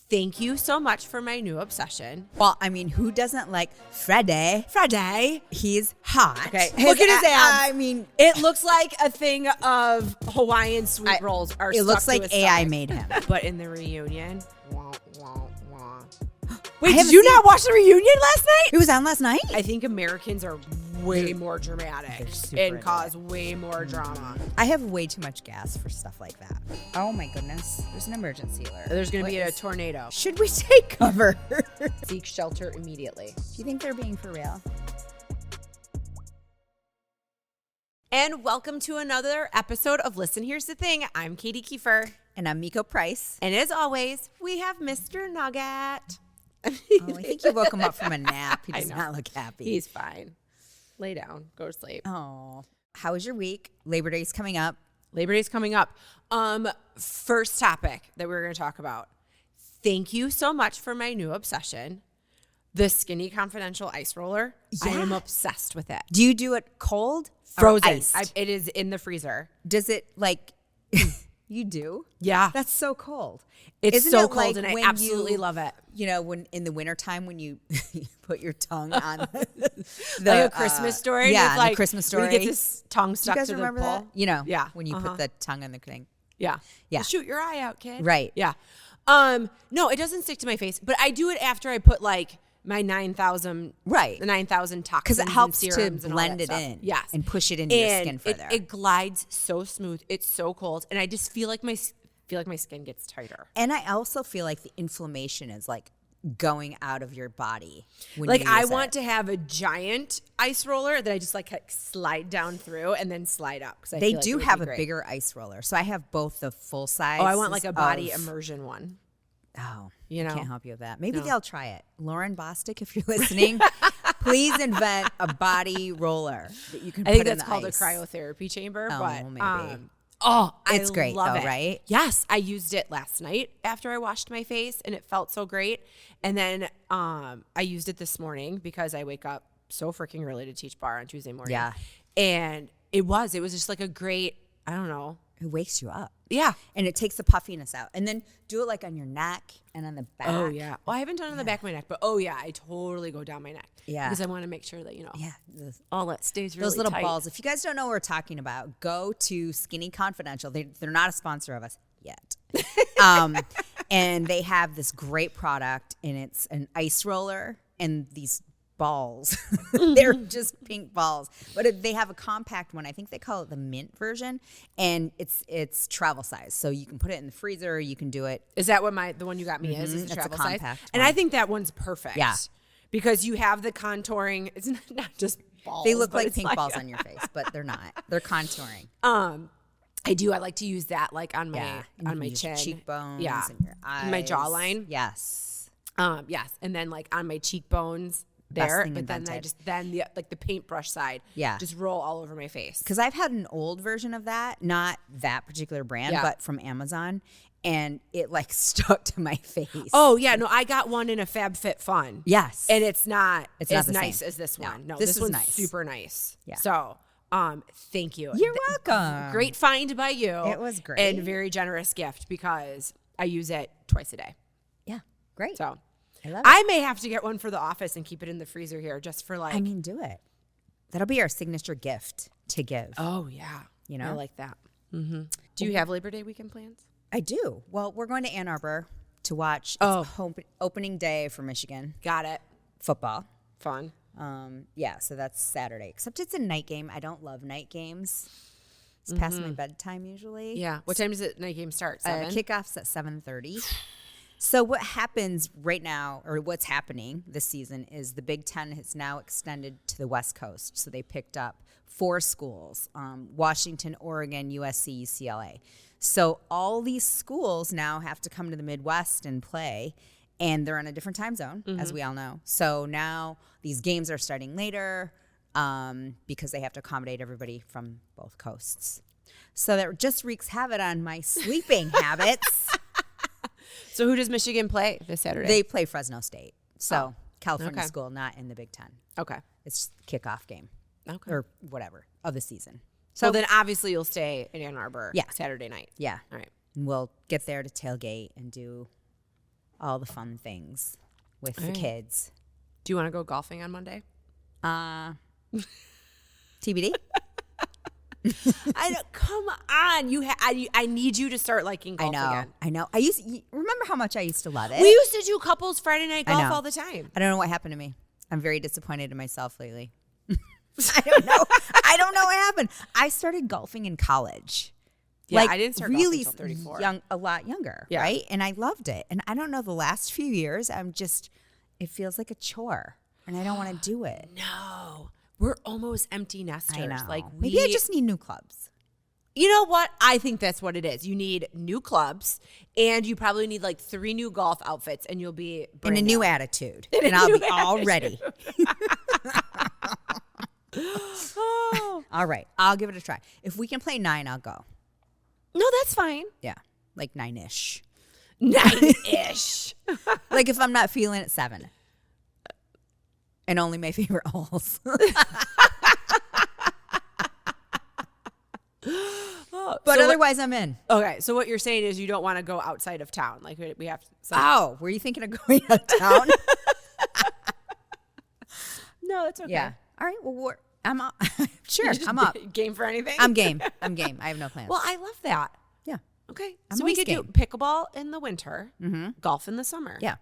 Thank you so much for my new obsession. Well, I mean, who doesn't like Friday? Friday. He's hot. Okay, look at his abs. I mean, it looks like a thing of Hawaiian sweet rolls are it stuck looks to like his AI stomach. made him. But in the reunion, wah, wah, wah. Wait, did you not watch the reunion last night? It was on last night? I think Americans are way more dramatic and cause way more drama. I have way too much gas for stuff like that. Oh my goodness. There's an emergency alert. There's going to be a tornado. Should we take cover? Seek shelter immediately. Do you think they're being for real? And welcome to another episode of Listen, Here's the Thing. I'm Katie Kiefer. And I'm Meko Price. And as always, we have Mr. Nugget. Oh, I think you woke him up from a nap. He does not look happy. He's fine. Lay down. Go to sleep. Oh. How was your week? Labor Day's coming up. Labor Day's coming up. First topic that we're going to talk about. Thank you so much for my new obsession. The Skinny Confidential Ice Roller. Yeah. I am obsessed with it. Do you do it cold? Frozen. Or iced? It is in the freezer. Does it like... You do? Yeah. That's so cold. It's Isn't so it cold like and I when absolutely love it. You know, when in the wintertime when you put your tongue on the like a Christmas story? Yeah, with like, the Christmas story. When he gets his tongue stuck you guys to the remember pole. that? You know, yeah. when you put the tongue on the thing. Yeah. Yeah. Well, shoot your eye out, kid. Right. Yeah. No, it doesn't stick to my face, but I do it after I put like my 9,000 Right. the 9,000 toxins Because it helps and to serums and all blend that it stuff. in. Yes. And push it into your skin further. It glides so smooth. It's so cold. And I just feel like my skin gets tighter. And I also feel like the inflammation is like going out of your body. When Like you I use want it. to have a giant ice roller that I just like slide down through and then slide up. They do have a bigger ice roller. So I have both the full size. Oh, I want like a body immersion one. Oh, you know, I can't help you with that. Maybe they'll try it. Lauren Bostic, if you're listening, please invent a body roller that you can I put think in that's the called ice. a cryotherapy chamber. Oh, but maybe. It's great love though, it. right? Yes, I used it last night after I washed my face, and it felt so great. And then I used it this morning because I wake up so freaking early to teach bar on Tuesday morning. Yeah, and it was just like a great, I don't know. It wakes you up. Yeah. And it takes the puffiness out. And then do it like on your neck and on the back. Oh, yeah. Well, I haven't done it on the back of my neck, but I totally go down my neck. Yeah. Because I want to make sure that, Yeah. all that stays really Those little tight. balls. If you guys don't know what we're talking about, go to Skinny Confidential. They're not a sponsor of us yet. And they have this great product, and it's an ice roller and these balls. They're just pink balls. But they have a compact one. I think they call it the mint version, and it's travel size. So you can put it in the freezer. You can do it. Is that what the one you got me is? It's a That's a travel size? compact And one. I think that one's perfect. Yeah. Because you have the contouring. It's not just balls. They look but like it's pink balls on your face, but they're not. They're contouring. I do. I like to use that like on my Yeah. And on you my can use chin, cheekbones, yeah, and your eyes, and my jawline. Yes. Yes, and then like on my cheekbones Best there. thing But then invented. the paintbrush side. Yeah. Just roll all over my face. Because I've had an old version of that, not that particular brand, Yeah. but from Amazon, and it like stuck to my face. Oh yeah, no, I got one in a FabFitFun. Yes. And it's not It's as not the nice same. as this No, one. No, this this is one's nice. super nice. Yeah. So, thank you. You're welcome. Great find by you. It was great. And very generous gift because I use it twice a day. Yeah. Great. So I love it. I may have to get one for the office and keep it in the freezer here just for like. I mean, do it. That'll be our signature gift to give. Oh yeah. You know? I like that. Mm-hmm. Do you have Labor Day weekend plans? I do. Well, we're going to Ann Arbor to watch opening day for Michigan Got it. football. Fun. Yeah, so that's Saturday. Except it's a night game. I don't love night games. It's past my bedtime usually. Yeah. What time does the night game start? 7? Kickoff's at 7:30. So what happens right now, or what's happening this season, is the Big Ten has now extended to the West Coast. So they picked up 4 schools: Washington, Oregon, USC, UCLA. So all these schools now have to come to the Midwest and play, and they're in a different time zone, as we all know. So now these games are starting later because they have to accommodate everybody from both coasts. So that just wreaks havoc on my sleeping habits. So who does Michigan play this Saturday? They play Fresno State. So California Okay. school, not in the Big Ten. Okay. It's kickoff game. Okay. Or whatever of the season. So then obviously you'll stay in Ann Arbor Yeah. Saturday night. Yeah. All right. And we'll get there to tailgate and do all the fun things with the kids. Do you want to go golfing on Monday? TBD. I know. Come on, I need you to start liking golf again. I know. Remember how much I used to love it? We used to do couples Friday night golf know. all the time. I don't know what happened to me. I'm very disappointed in myself lately. I don't know. I don't know what happened. I started golfing in college. Yeah, like, I didn't start really golfing until 34. a lot younger, Yeah. right? And I loved it. And I don't know, the last few years, it feels like a chore, and I don't want to do it. No, we're almost empty nesters. I know. Like Maybe I just need new clubs. You know what? I think that's what it is. You need new clubs, and you probably need like 3 new golf outfits, and you'll be And a brand new new. attitude. And I'll be all ready. Oh. All right. I'll give it a try. If we can play 9, I'll go. No, that's fine. Yeah. Like 9-ish. 9-ish. Like if I'm not feeling it, 7. And only my favorite holes. But So otherwise, I'm in. Okay, so what you're saying is you don't want to go outside of town. Like we have some. Oh, were you thinking of going out of town? No, that's okay. Yeah. All right. Well, I'm up. Sure. You just I'm up. Game for anything? I'm game. I have no plans. Well, I love that. yeah. Okay. I'm So we always could do game. pickleball in the winter, golf in the summer. Yeah.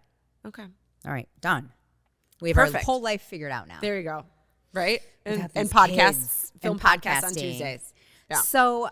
Okay. All right. Done. We have our Perfect. whole life figured out now. There you go. Right? And got these podcasts, kids film and podcasts on podcasting. Tuesdays. Yeah. So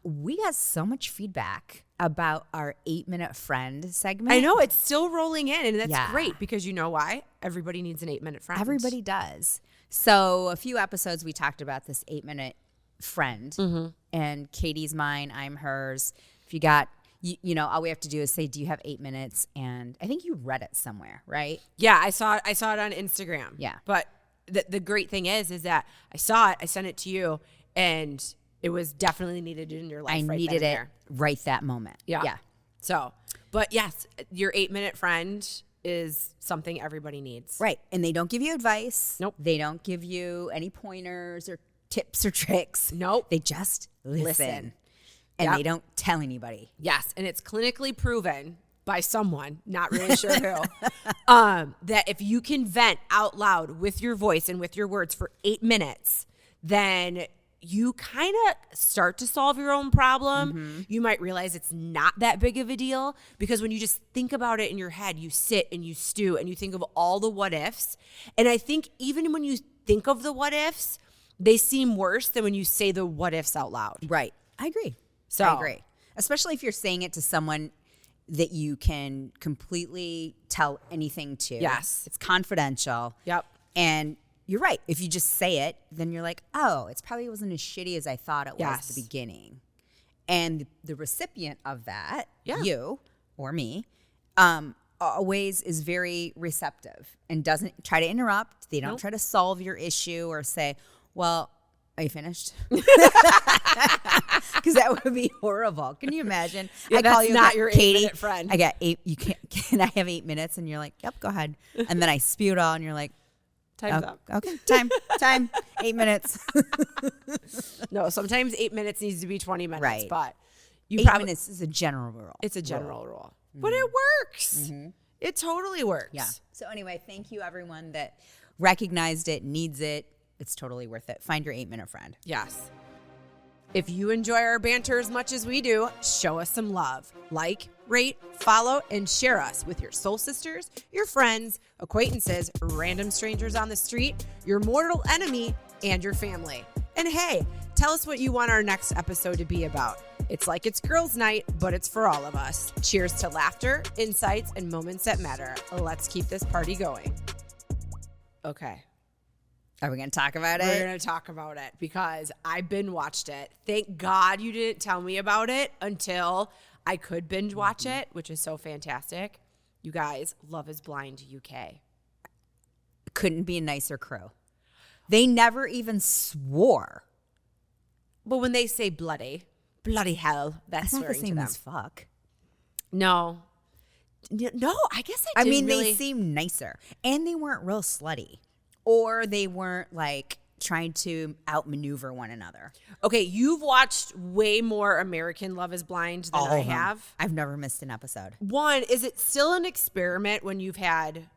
we got so much feedback about our 8-minute friend segment. I know it's still rolling in, and that's Yeah. great because you know why? Everybody needs an 8-minute friend. Everybody does. So a few episodes we talked about this 8-minute friend, and Katie's mine, I'm hers. If you got, you know, all we have to do is say, "Do you have 8 minutes?" And I think you read it somewhere, right? Yeah, I saw it on Instagram. Yeah. But the great thing is that I saw it, I sent it to you, and it was definitely needed in your life. I right needed then it and there. right that moment. Yeah. So, but yes, your 8-minute friend is something everybody needs. Right. And they don't give you advice. Nope. They don't give you any pointers or tips or tricks. Nope. They just listen. And Yep. they don't tell anybody. Yes, and it's clinically proven by someone, not really sure who, that if you can vent out loud with your voice and with your words for 8 minutes, then you kind of start to solve your own problem. You might realize it's not that big of a deal because when you just think about it in your head, you sit and you stew and you think of all the what ifs. And I think even when you think of the what ifs, they seem worse than when you say the what ifs out loud. Right. I agree. So- I agree. Especially if you're saying it to someone that you can completely tell anything to. Yes. It's confidential. Yep. And you're right. If you just say it, then you're like, oh, it's probably wasn't as shitty as I thought it was at the Yes. beginning. And the recipient of that, Yeah. you or me, always is very receptive and doesn't try to interrupt. They don't Nope. try to solve your issue or say, well, are you finished? Because that would be horrible. Can you imagine? Yeah, I call that's you not okay, your Katie, 8-minute friend. I got 8. You can't. Can I have 8 minutes? And you're like, yep, go ahead. And then I spew it all, and you're like, Time's oh, up. okay, time, 8 minutes. No, sometimes 8 minutes needs to be 20 minutes, Right. but you 8 probably minutes is a general rule. it's a general rule. But it works. It totally works. Yeah. So anyway, thank you everyone that recognized it, needs it. It's totally worth it. Find your 8-minute friend. Yes. If you enjoy our banter as much as we do, show us some love. Like, rate, follow, and share us with your soul sisters, your friends, acquaintances, random strangers on the street, your mortal enemy, and your family. And hey, tell us what you want our next episode to be about. It's like it's girls' night, but it's for all of us. Cheers to laughter, insights, and moments that matter. Let's keep this party going. Okay. Are we going to talk about We're it? going to talk about it because I binge watched it. Thank God you didn't tell me about it until I could binge watch it, which is so fantastic. You guys, Love is Blind UK. Couldn't be a nicer crew. They never even swore. But when they say bloody hell, that's That's not the swearing to same them. as fuck. No, I guess I didn't mean, really. they seemed nicer. And they weren't real slutty. Or they weren't like trying to outmaneuver one another. Okay, you've watched way more American Love is Blind than I have. I've never missed an episode. One, is it still an experiment when you've had,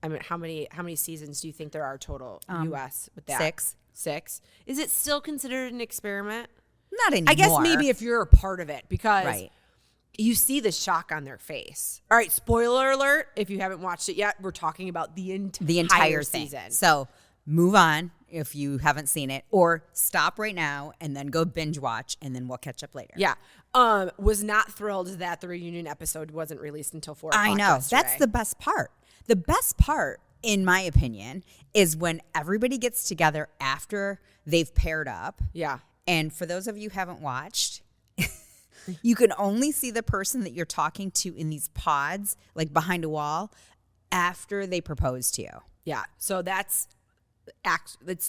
I mean, how many seasons do you think there are total US with that? 6. 6. Is it still considered an experiment? Not anymore. I guess maybe if you're a part of it, because Right. you see the shock on their face. All right, spoiler alert, if you haven't watched it yet, we're talking about the entire thing. season. So move on if you haven't seen it, or stop right now and then go binge watch, and then we'll catch up later. Yeah. Was not thrilled that the reunion episode wasn't released until 4 o'clock I know. yesterday. That's the best part. The best part, in my opinion, is when everybody gets together after they've paired up. Yeah. And for those of you who haven't watched, you can only see the person that you're talking to in these pods, like behind a wall, after they propose to you. Yeah. So that's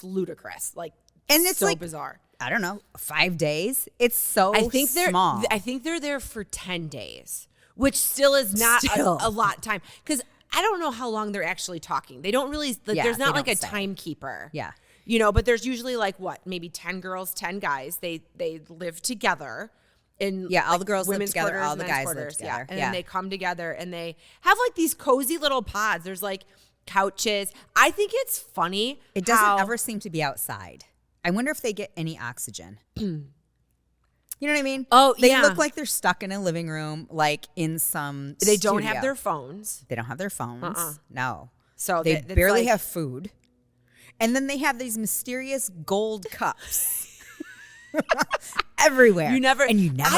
ludicrous. Like, And it's so like, bizarre. I don't know, 5 days. It's so I think small. I think they're there for 10 days, which still is not a lot of time. Because I don't know how long they're actually talking. They don't really, like, Yeah, there's not they like a don't say. timekeeper. Yeah. You know, but there's usually like what, maybe 10 girls, 10 guys. They live together. In all the girls live women's together, quarters, all the men's guys live quarters, together. Yeah. And Yeah. then they come together and they have like these cozy little pods. There's like couches. I think it's funny. It doesn't ever seem to be outside. I wonder if they get any oxygen. You know what I mean? Oh, they yeah. look like they're stuck in a living room, like in some They don't studio. have their phones. They don't have their phones. No. So They it's barely like- have food. And then they have these mysterious gold cups everywhere. You never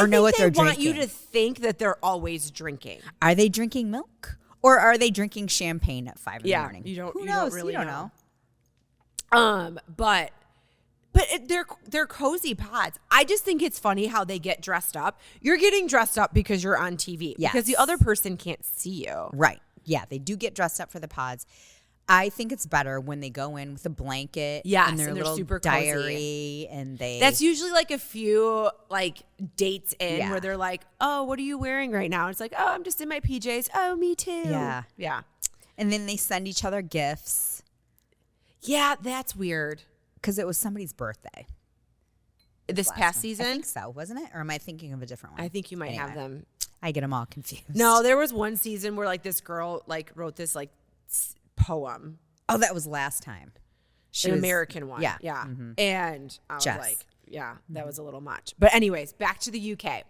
know what they're they want drinking. you to think that they're always drinking. Are they drinking milk? Or are they drinking champagne at 5 in the morning? You don't. Who you knows? Don't really you don't know. But they're cozy pods. I just think it's funny how they get dressed up. You're getting dressed up because you're on TV. Yes. Because the other person can't see you. Right. Yeah, they do get dressed up for the pods. I think it's better when they go in with a blanket Yes, and their and they're little super cozy. diary, and they. That's usually like a few like dates in Yeah. where they're like, "Oh, what are you wearing right now?" It's like, "Oh, I'm just in my PJs." "Oh, me too." Yeah. Yeah. And then they send each other gifts Yeah, that's weird. because it was somebody's birthday. This last past one. season? I think so, wasn't it? Or am I thinking of a different one? I think you might have Anyway, them. I get them all confused. No, there was one season where like this girl like wrote this like poem. Oh, that was last time. She An was- American one. Yeah. Yeah. Mhm. And I was Jess. like, yeah, that was a little much. But anyways, back to the UK.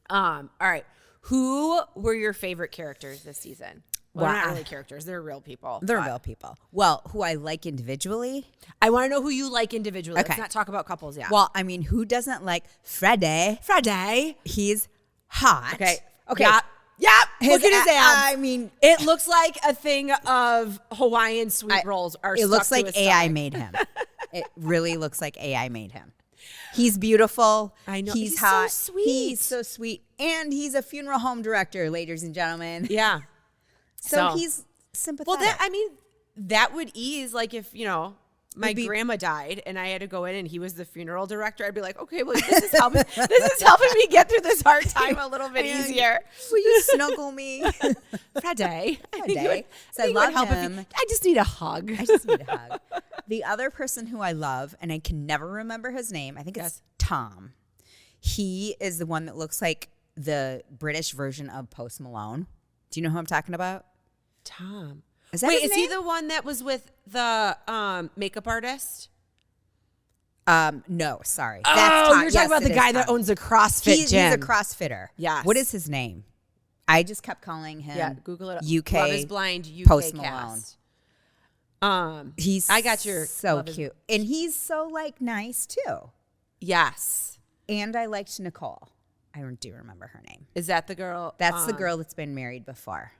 All right. Who were your favorite characters this season? Well, they're Well, not really characters. They're real people. They're but real people. Well, who I like individually. I want to know who you like individually. Okay. Let's not talk about couples yet. Well, I mean, who doesn't like Freddie? Friday. He's hot. Okay. Okay. Yep. Look at his abs. I mean, It looks like a thing of Hawaiian sweet rolls are it looks stuck to like his AI stomach. made him. It really looks like AI made him. He's beautiful. I know. He's He's so hot. sweet. He's so sweet. And he's a funeral home director, ladies and gentlemen. Yeah. So he's sympathetic. Well, that would ease, like, if, my Would be- grandma died and I had to go in and he was the funeral director, I'd be like, okay, well, this is helping me get through this hard time a little bit easier. Will you snuggle me? Friday. Friday. So I love him. I just need a hug. I just need a hug. The other person who I love, and I can never remember his name, I think it's Tom. He is the one that looks like the British version of Post Malone. Do you know who I'm talking about? Tom. Is that Wait, his is he name? the one that was with the makeup artist? No, sorry. Oh, Tom. you're Yes, talking about it the is guy that Tom. owns a CrossFit He's gym. a CrossFitter. Yes. What is his name? I just kept calling him. Yeah, Google it. UK. Love is Blind UK Post cast. He's I got your so Love is- cute, and he's so like nice too. Yes. And I liked Nicole. I do remember her name. Is that the girl? That's the girl that's been married before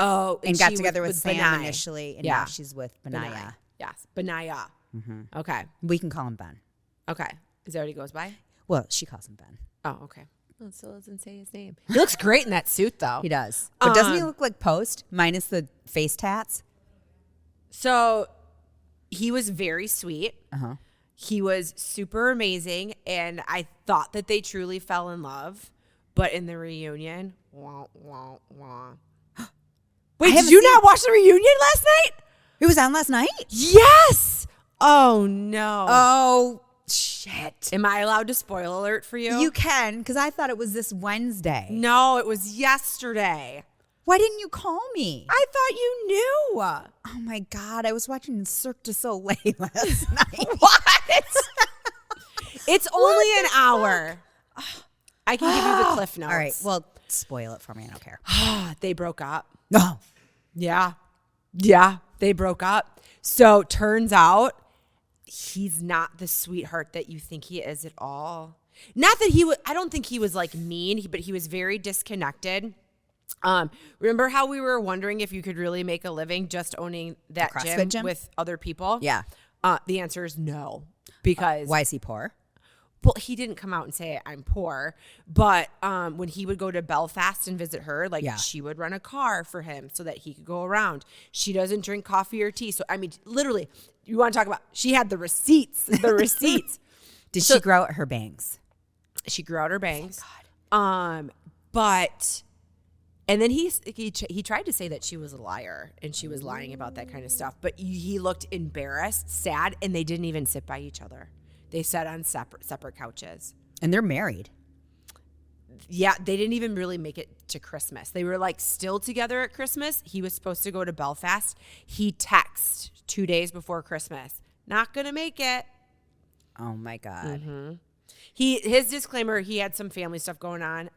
Oh, and she got together with Sam Benai. initially, and Yeah. now she's with Benaya. Yes, Benaya. Mm-hmm. Okay. We can call him Ben. Okay. Is that what he goes by? Well, she calls him Ben. Oh, okay. Well, it still doesn't say his name. He looks great in that suit, though. He does. But doesn't he look like Post minus the face tats? So he was very sweet. Uh-huh. He was super amazing, and I thought that they truly fell in love. But in the reunion, wah, wah, wah. Wait, did you not watch the reunion last night? It was on last night? Yes. Oh, no. Oh, shit. Am I allowed to spoil alert for you? You can, because I thought it was this Wednesday. No, it was yesterday. Why didn't you call me? I thought you knew. Oh my God, I was watching Cirque du Soleil last night. What? It's only an hour. I can give you the cliff notes. All right, well, spoil it for me. I don't care. They broke up. No. Yeah. Yeah, they broke up. So turns out he's not the sweetheart that you think he is at all. Not that he was, I don't think he was like mean, but he was very disconnected. Remember how we were wondering if you could really make a living just owning that gym with other people? Yeah. The answer is no, because Why is he poor? well, he didn't come out and say I'm poor, but when he would go to Belfast and visit her, like she would run a car for him so that he could go around. She doesn't drink coffee or tea. So I mean, literally, you want to talk about, she had the receipts, Did she grow out her bangs? She grew out her bangs. Thank God. But and then he tried to say that she was a liar and she was lying about that kind of stuff. But he looked embarrassed, sad, and they didn't even sit by each other. They sat on separate couches. And they're married. Yeah, they didn't even really make it to Christmas. They were like still together at Christmas. He was supposed to go to Belfast. He texted 2 days before Christmas, not gonna make it. Oh my God. Mm-hmm. His disclaimer, he had some family stuff going on.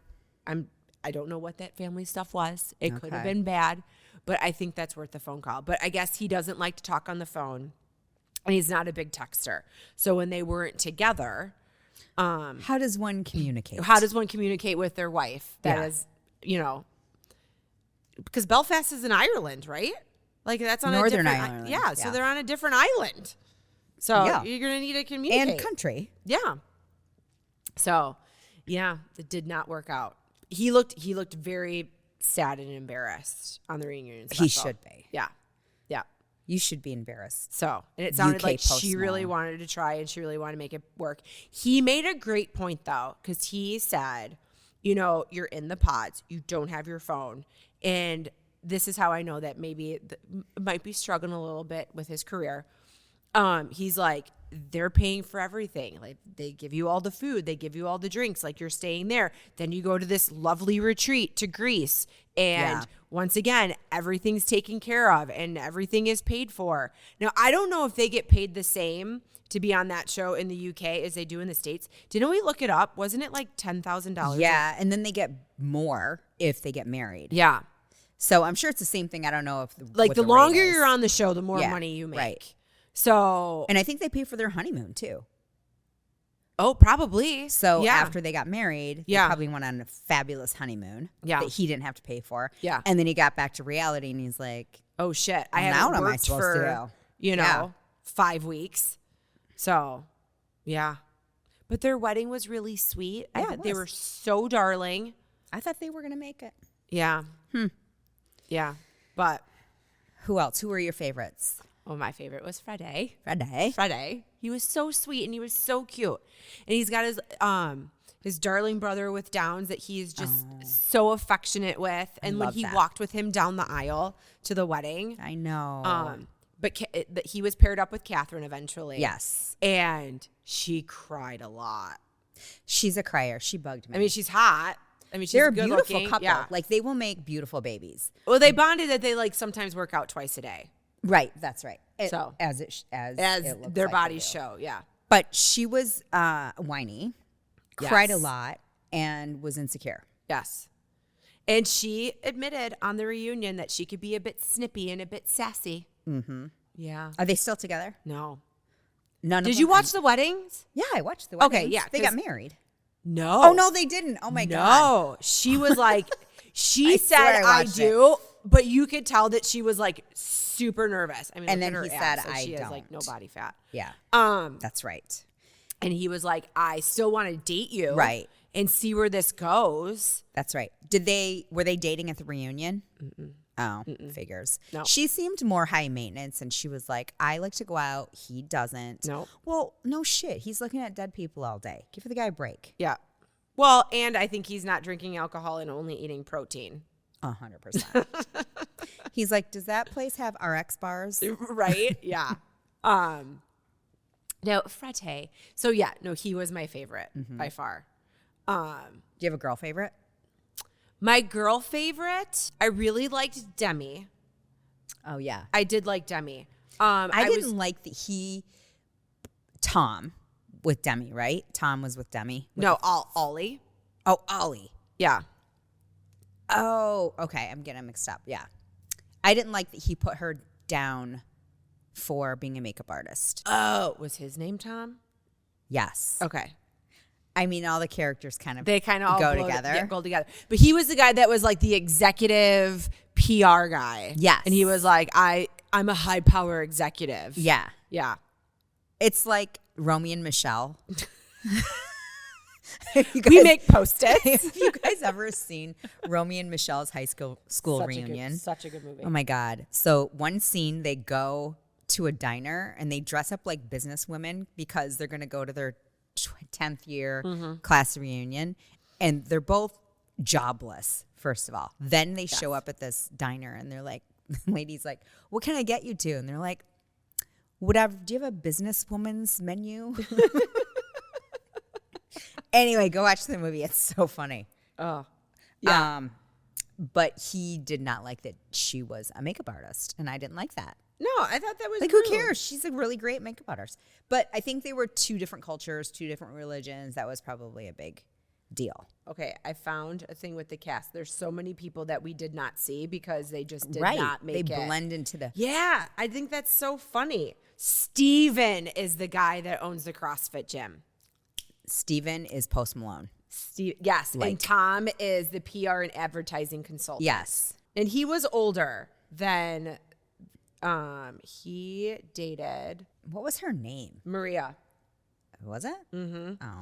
I don't know what that family stuff was. It could have been bad, but I think that's worth the phone call. But I guess he doesn't like to talk on the phone, and he's not a big texter. So when they weren't together, how does one communicate? How does one communicate with their wife? That is, because Belfast is in Ireland, right? Like that's on Northern a different Ireland. Yeah, so they're on a different island. So you're gonna need to communicate and country. Yeah. So, yeah, it did not work out. He looked very sad and embarrassed on the reunion special. He should be. Yeah. Yeah. You should be embarrassed. So, and it sounded UK like Post she really Malone. wanted to try and she really wanted to make it work. He made a great point though, because he said, you're in the pods, you don't have your phone. And this is how I know that maybe it might be struggling a little bit with his career. He's like, they're paying for everything. Like they give you all the food, they give you all the drinks, like you're staying there. Then you go to this lovely retreat to Greece. And once again, everything's taken care of and everything is paid for. Now, I don't know if they get paid the same to be on that show in the UK as they do in the States. Didn't we look it up? Wasn't it like $10,000? Yeah, and then they get more if they get married. Yeah. So I'm sure it's the same thing. I don't know if Like the longer you're on the show, the more money you make. Right. So, and I think they pay for their honeymoon too. Oh, probably. So after they got married, they probably went on a fabulous honeymoon that he didn't have to pay for. Yeah. And then he got back to reality and he's like, oh shit, I now haven't what am I worked supposed for, to do? 5 weeks. So, yeah. But their wedding was really sweet. I thought they were so darling. I thought they were going to make it. Yeah. Yeah. But who else? Who were your favorites? Oh, my favorite was Friday. Friday. Friday. He was so sweet and he was so cute. And he's got his darling brother with Downs that he's just so affectionate with. And when he walked with him down the aisle to the wedding. I know. But he was paired up with Catherine eventually. Yes. And she cried a lot. She's a crier. She bugged me. I mean, she's hot. I mean, she's They're a good beautiful looking. couple. Yeah. Like they will make beautiful babies. Well, they bonded that they like sometimes work out twice a day. Right. That's right. So as it looks their like bodies show. Yeah. But she was whiny, cried a lot, and was insecure. Yes. And she admitted on the reunion that she could be a bit snippy and a bit sassy. Mm-hmm. Yeah. Are they still together? No. None. Did you watch the weddings? Yeah, I watched the weddings. Okay, yeah. They got married. No. Oh, no, they didn't. Oh, my God. No. She was like, she said, I watched do. But you could tell that she was like super nervous. I mean, and look then at he her said, abs, and I she don't. has like no body fat. Yeah. That's right. And he was like, I still want to date you. Right. And see where this goes. That's right. Were they dating at the reunion? Mm-mm. Oh, figures. No. She seemed more high maintenance, and she was like, I like to go out. He doesn't. No. Well, no shit. He's looking at dead people all day. Give the guy a break. Yeah. Well, and I think he's not drinking alcohol and only eating protein. 100%. He's like, does that place have RX bars? Right? Yeah. No, Frate. So yeah, no, he was my favorite by far. Do you have a girl favorite? My girl favorite, I really liked Demi. Oh yeah, I did like Demi. I didn't like that Tom with Demi, right? Tom was with Demi. No, Ollie. Oh, Ollie. Yeah. Oh, okay. I'm getting mixed up. Yeah. I didn't like that he put her down for being a makeup artist. Oh, was his name Tom? Yes. Okay. I mean, all the characters kind of all go together. Yeah, go together. But he was the guy that was like the executive PR guy. Yes. And he was like, I'm a high power executive. Yeah. Yeah. It's like Romy and Michelle. We make Post-its. Have you guys ever seen Romy and Michelle's high school reunion? Such a good movie. Oh my God. So one scene, they go to a diner and they dress up like businesswomen because they're going to go to their 10th year class reunion. And they're both jobless, first of all. Then they show up at this diner and they're like, the lady's like, what can I get you to? And they're like, whatever. Do you have a businesswoman's menu? Anyway, go watch the movie. It's so funny. Oh, yeah. But he did not like that she was a makeup artist, and I didn't like that. No, I thought that was like, rude. who cares? She's a really great makeup artist. But I think they were two different cultures, two different religions. That was probably a big deal. Okay, I found a thing with the cast. There's so many people that we did not see because they just did Right. not make They it. blend into the... Yeah, I think that's so funny. Steven is the guy that owns the CrossFit gym. Steven is Post Malone. Yes, Like. and Tom is the PR and advertising consultant. Yes. And he was older than he dated What was her name? Maria. Was it? Mm-hmm. Oh.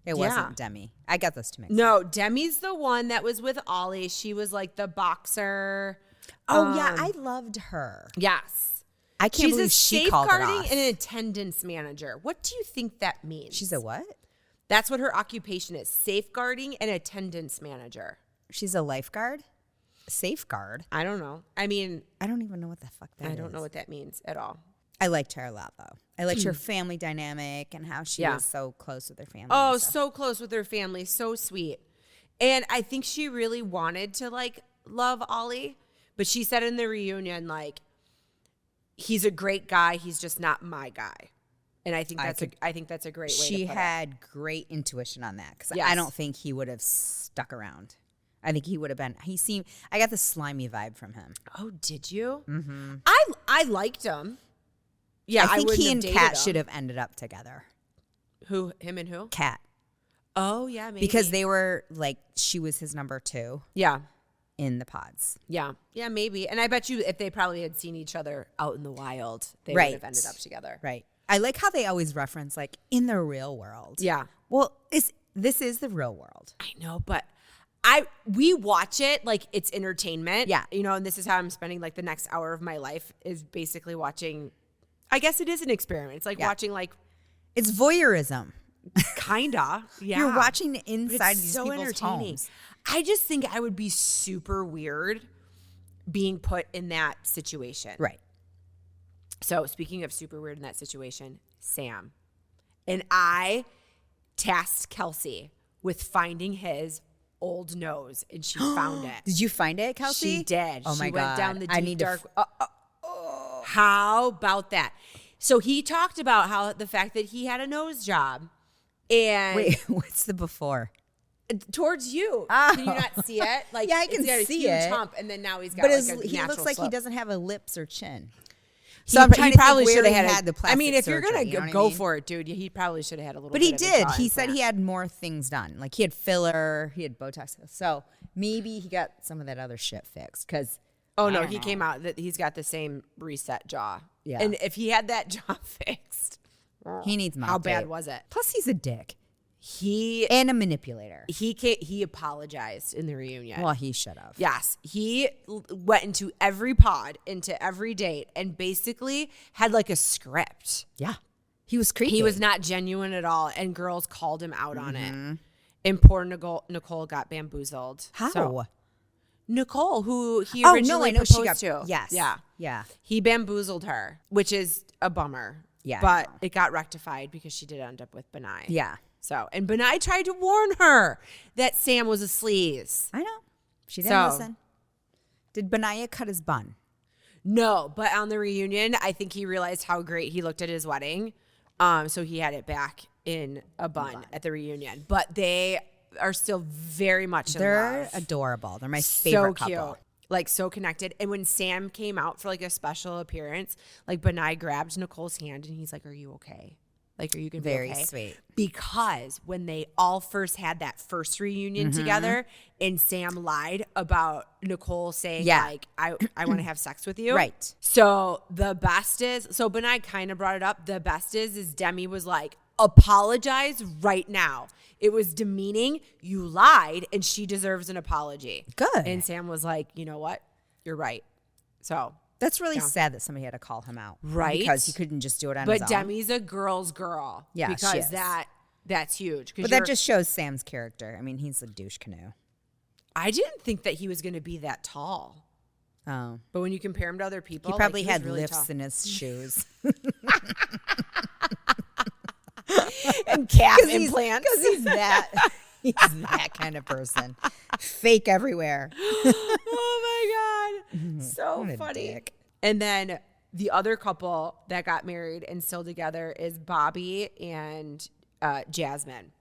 It Yeah. wasn't Demi. I got those two mixed up. No, Demi's the one that was with Ollie. She was like the boxer. Oh, yeah. I loved her. Yes. I can't She's believe a she called it safeguarding off. and an attendance manager. What do you think that means? She's a what? That's what her occupation is. Safeguarding and attendance manager. She's a lifeguard? Safeguard? I don't know. I mean, I don't even know what the fuck that is. I don't know what that means at all. I liked her a lot, though. I liked her family dynamic and how she Yeah. was so close with her family. Oh, and stuff. so close with her family. So sweet. And I think she really wanted to like love Ollie, but she said in the reunion, like, he's a great guy. He's just not my guy. And I think that's a great way She to put had great intuition on that because Yes. I don't think he would have stuck around. I think he would have been. I got the slimy vibe from him. it. Oh, did you? Mm-hmm. I liked him. Yeah, I think wouldn't he have and dated Kat him. should have ended up together. Who? Him and who? Kat, Oh, yeah, maybe. because they were like she was his number 2 Yeah. in the pods. Yeah. Yeah, maybe. And I bet you if they probably had seen each other out in the wild, they Right. would have ended up together. Right. I like how they always reference like in the real world. Yeah. Well, this is the real world. I know, but we watch it like it's entertainment. Yeah. You know, and this is how I'm spending like the next hour of my life is basically watching. I guess it is an experiment. It's like watching like It's voyeurism. kinda. Yeah. You're watching the But inside of it's these so people's entertaining. homes. I just think I would be super weird being put in that situation. Right. So speaking of super weird in that situation, Sam and I tasked Kelsey with finding his old nose, and she found it. Did you find it, Kelsey? She did. Oh she my went God. down the deep I need dark. to. How about that? So he talked about how the fact that he had a nose job, and Wait, what's the before? towards you. Oh. Can you not see it? Like, Yeah, I can it's got a see huge it. hump, and then now he's got But like he natural looks like slope. he doesn't have a lips or chin. So I'm trying he to probably think where should have he had, had the I plastic mean, if you're surgery, gonna you know what I go mean? for it, dude, he probably should have had a little. But bit he of a did. jaw He said implant. he had more things done. Like he had filler, he had Botox. So maybe he got some of that other shit fixed. Because Oh no, he came out that he's got the same reset jaw. Yeah. And if he had that jaw fixed, he needs mouth how bad tape. was it? Plus, he's a dick He and a manipulator. he apologized in the reunion. Well, he should have. Yes, he went into every pod, into every date, and basically had like a script. Yeah. He was creepy. He was not genuine at all, and girls called him out on Mm-hmm. it. And poor Nicole got bamboozled. How? So, Nicole, who he Oh, originally no, I know she proposed got. to. Yes. Yeah. Yeah. He bamboozled her, which is a bummer Yeah, But it got rectified because she did end up with Benai. Yeah. So, and Benai tried to warn her that Sam was a sleaze. I know. She didn't listen. Did Benaya cut his bun? No, but on the reunion, I think he realized how great he looked at his wedding. So he had it back in a bun at the reunion. But they are still very much in love. They're adorable. They're my favorite couple. So cute. Like, so connected. And when Sam came out for, like, a special appearance, like, Benai grabbed Nicole's hand, and he's like, are you okay? Like, are you going to be okay? Very sweet. Because when they all first had that first reunion together, and Sam lied about Nicole saying, like, I want to have sex with you. Right. So the best is, so Benai kind of brought it up. The best is Demi was like, apologize right now. It was demeaning. You lied, and she deserves an apology. Good. And Sam was like, you know what? You're right. So that's really sad that somebody had to call him out. Right. Because he couldn't just do it on his own. But Demi's a girl's girl. Yeah, because she is. that's huge. But that just shows Sam's character. I mean, he's a douche canoe. I didn't think that he was going to be that tall. Oh. But when you compare him to other people, He probably like, had really lifts tall. in his shoes. And calf implants. Because he's that kind of person. Fake everywhere. Oh my God. So What a funny. dick. And then the other couple that got married and still together is Bobby and Jasmine.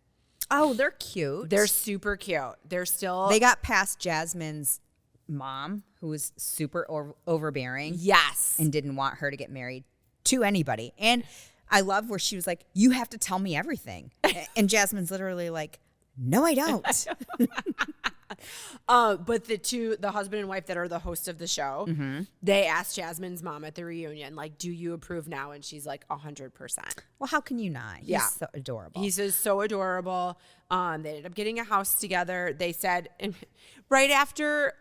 Oh, they're cute. They're super cute. They're still. They got past Jasmine's mom, who was super overbearing. Yes. And didn't want her to get married to anybody. And I love where she was like, you have to tell me everything. And Jasmine's literally like, no, I don't. But the husband and wife that are the hosts of the show, they asked Jasmine's mom at the reunion, like, do you approve now? And she's like, 100%. Well, how can you not? He's so adorable. He's just so adorable. They ended up getting a house together. They said right after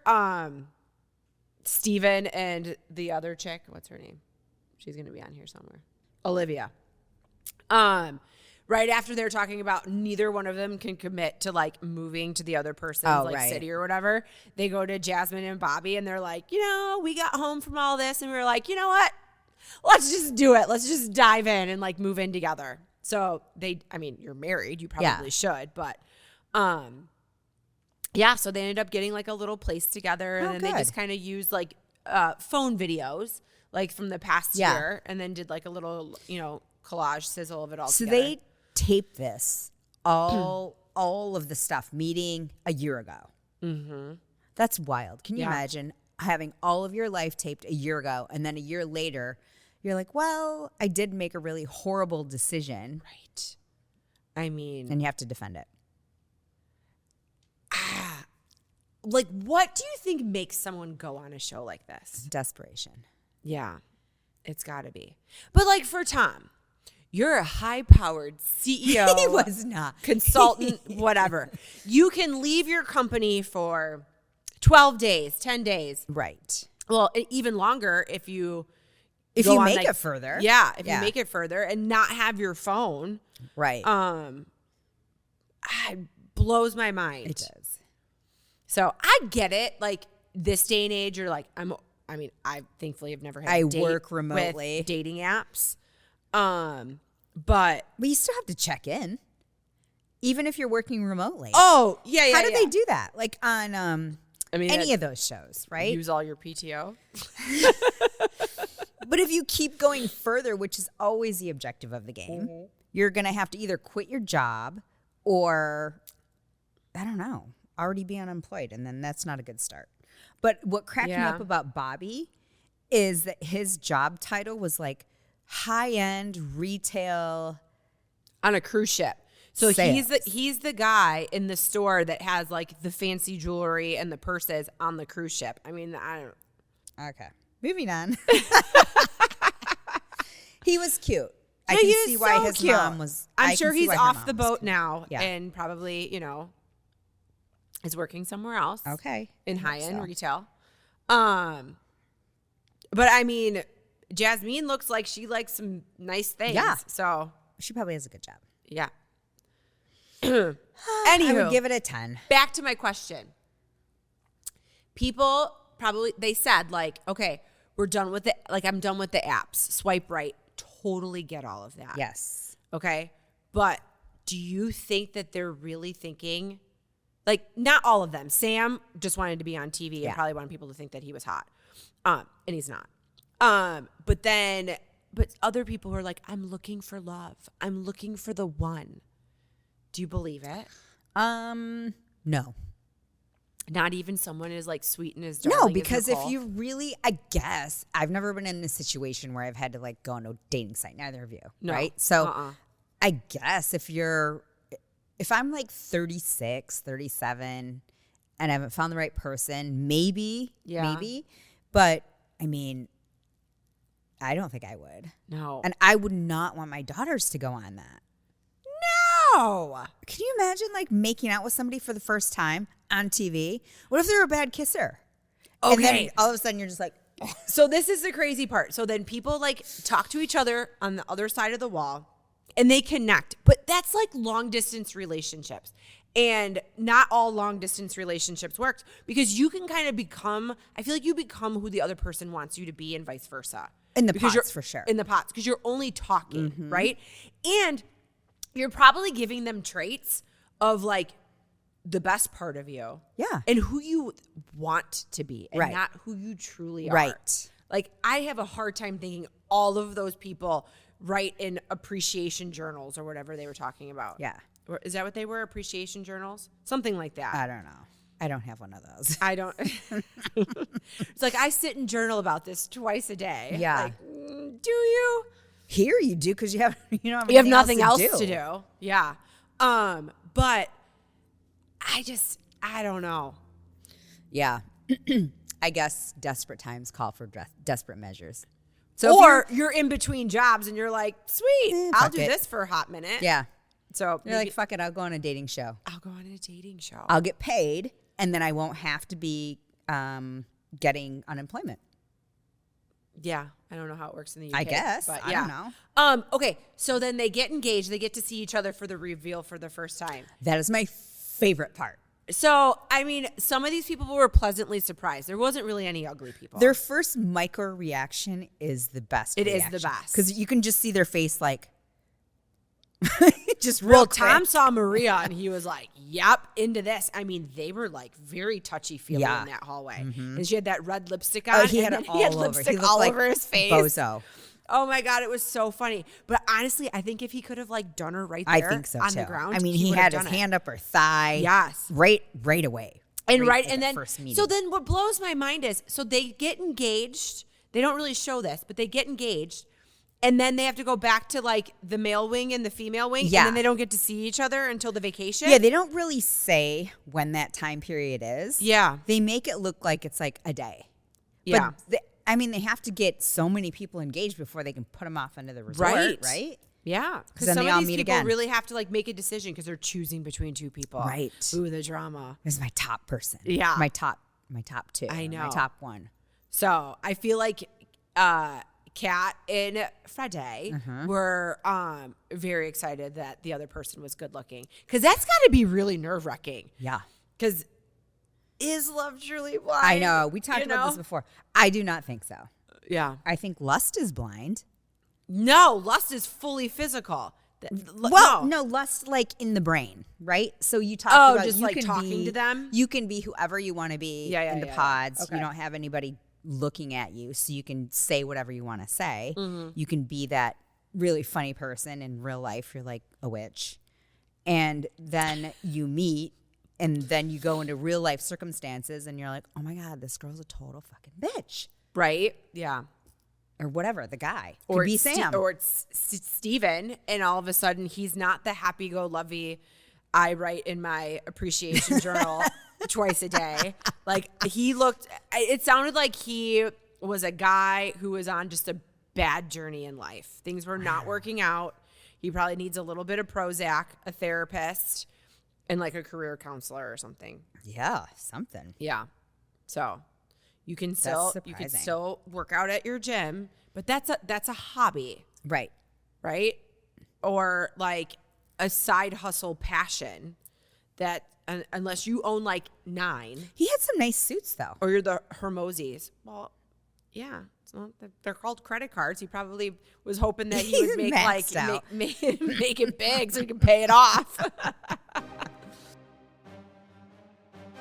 Steven and the other chick, what's her name? She's going to be on here somewhere. Olivia. Right after they're talking about neither one of them can commit to like moving to the other person's city or whatever, they go to Jasmine and Bobby and they're like, we got home from all this and we were like, you know what? Let's just do it. Let's just dive in and like move in together. So you're married, you probably should, but so they ended up getting like a little place together and then they just kind of used like phone videos like from the past year and then did like a little, collage sizzle of it all together. So they taped this, all of the stuff, meeting a year ago. Mm-hmm. That's wild. Can you imagine having all of your life taped a year ago and then a year later, you're like, well, I did make a really horrible decision. Right. I mean. And you have to defend it. Like, what do you think makes someone go on a show like this? Desperation. Yeah, it's got to be. But like for Tom, you're a high-powered CEO. He was not. Consultant, whatever. You can leave your company for 12 days, 10 days. Right. Well, even longer if you make it further. Yeah, if you make it further and not have your phone. Right. It blows my mind. It does. So I get it. Like this day and age, you're like, I thankfully have never had to work remotely. with dating apps. But you still have to check in, even if you're working remotely. Oh, yeah. How do they do that? Like on any of those shows, right? Use all your PTO. But if you keep going further, which is always the objective of the game, you're going to have to either quit your job or, I don't know, already be unemployed. And then that's not a good start. But what cracked me up about Bobby is that his job title was like high-end retail on a cruise ship. So sales. he's the guy in the store that has like the fancy jewelry and the purses on the cruise ship. I mean, I don't. Okay, moving on. He was cute. I Yeah, can he see was why so his cute. mom was. I I'm can sure see he's why her off mom the was boat cute. now Yeah. and probably, is working somewhere else. Okay. In I hope high-end so. retail. But I mean, Jasmine looks like she likes some nice things. Yeah. So, She probably has a good job. yeah. I Anywho, would give it a 10. back to my question. People probably, they said like, okay, we're done with it. Like I'm done with the apps. Swipe right. totally get all of that. Yes. Okay. But do you think that they're really thinking, like, not all of them. Sam just wanted to be on TV and probably wanted people to think that he was hot. And he's not. But other people were like, I'm looking for love. I'm looking for the one. Do you believe it? No. Not even someone as like sweet and as darling No, as because if Nicole? you really, I guess, I've never been in a situation where I've had to like go on a dating site, neither of you, No. right? So I guess if I'm like 36, 37 and I haven't found the right person, maybe. But I mean, I don't think I would. No. And I would not want my daughters to go on that. No. Can you imagine like making out with somebody for the first time on TV? What if they're a bad kisser? Okay. And then all of a sudden you're just like, So this is the crazy part. So then people like talk to each other on the other side of the wall and they connect. But that's like long distance relationships. And not all long distance relationships worked because you can kind of I feel like you become who the other person wants you to be and vice versa. In the Because pots, for sure. In the pots, because you're only talking, right? And you're probably giving them traits of like the best part of you. Yeah. And who you want to be and Right. not who you truly are. Right. Like I have a hard time thinking all of those people write in appreciation journals or whatever they were talking about. Yeah. Is that what they were? Appreciation journals? Something like that. I don't know. I don't have one of those. I don't. It's like I sit and journal about this twice a day. Yeah. Like, do you? Here you do because you have You have nothing else to do. Yeah. But I don't know. Yeah. I guess desperate times call for desperate measures. So Or you're in between jobs and you're like, sweet, I'll fuck do it. this for a hot minute. yeah, So you're like, fuck it, I'll go on a dating show. I'll go on a dating show. I'll get paid, and then I won't have to be getting unemployment. Yeah. I don't know how it works in the UK. I guess. But I yeah. don't know. Okay. So then they get engaged. They get to see each other for the reveal for the first time. That is my favorite part. So, I mean, some of these people were pleasantly surprised. There wasn't really any ugly people. Their first micro reaction is the best. It is the best. Because you can just see their face like, just real Well, quick. Tom saw Maria and he was like, yep, into this. I mean, they were like very touchy-feely Yeah. in that hallway. And she had that red lipstick on. Oh, he had and it then he had all over. lipstick He looked all like over his face. Bozo. Oh my God, it was so funny. But honestly, I think if he could have like done her right I there think so on too. the ground, I mean, he would had have his done it. hand up her thigh. Yes. Right away. And at and the then first meeting. so then what blows my mind is so they get engaged. They don't really show this, but they get engaged. And then they have to go back to like the male wing and the female wing. Yeah. And then they don't get to see each other until the vacation. Yeah, they don't really say when that time period is. Yeah. They make it look like it's like a day. Yeah. But they have to get so many people engaged before they can put them off into the resort, right? Yeah. Because then some they of all these meet people again. really have to like make a decision because they're choosing between two people. Right. Ooh, the drama. This is my top person. Yeah. My top two. I know. My top one. So I feel like Kat and Friday were very excited that the other person was good looking. Because that's got to be really nerve wracking. Yeah. Because is love truly blind? I know. We talked about this before. I do not think so. Yeah. I think lust is blind. No, lust is fully physical. No, lust like in the brain, right? So you talk about just you like can talking to them? You can be whoever you want to be in the pods. Okay. You don't have anybody looking at you, so you can say whatever you want to say. Mm-hmm. You can be that really funny person in real life. You're like a witch. And then you meet and then you go into real life circumstances and you're like, oh my God, this girl's a total fucking bitch. Right? Yeah. Or whatever, the guy. Or Could be it's Sam. or it's Steven, and all of a sudden he's not the happy-go-lucky I write in my appreciation journal twice a day. Like it sounded like he was a guy who was on just a bad journey in life. Things were not working out. He probably needs a little bit of Prozac, a therapist, and like a career counselor or something. Yeah, something. Yeah. So you can still work out at your gym, but that's a hobby, Right. right? Or like a side hustle passion that unless you own like 9 He had some nice suits though. or you're the Hermoses. Well, Yeah. So they're called credit cards. He probably was hoping that he would make make it big so he can pay it off.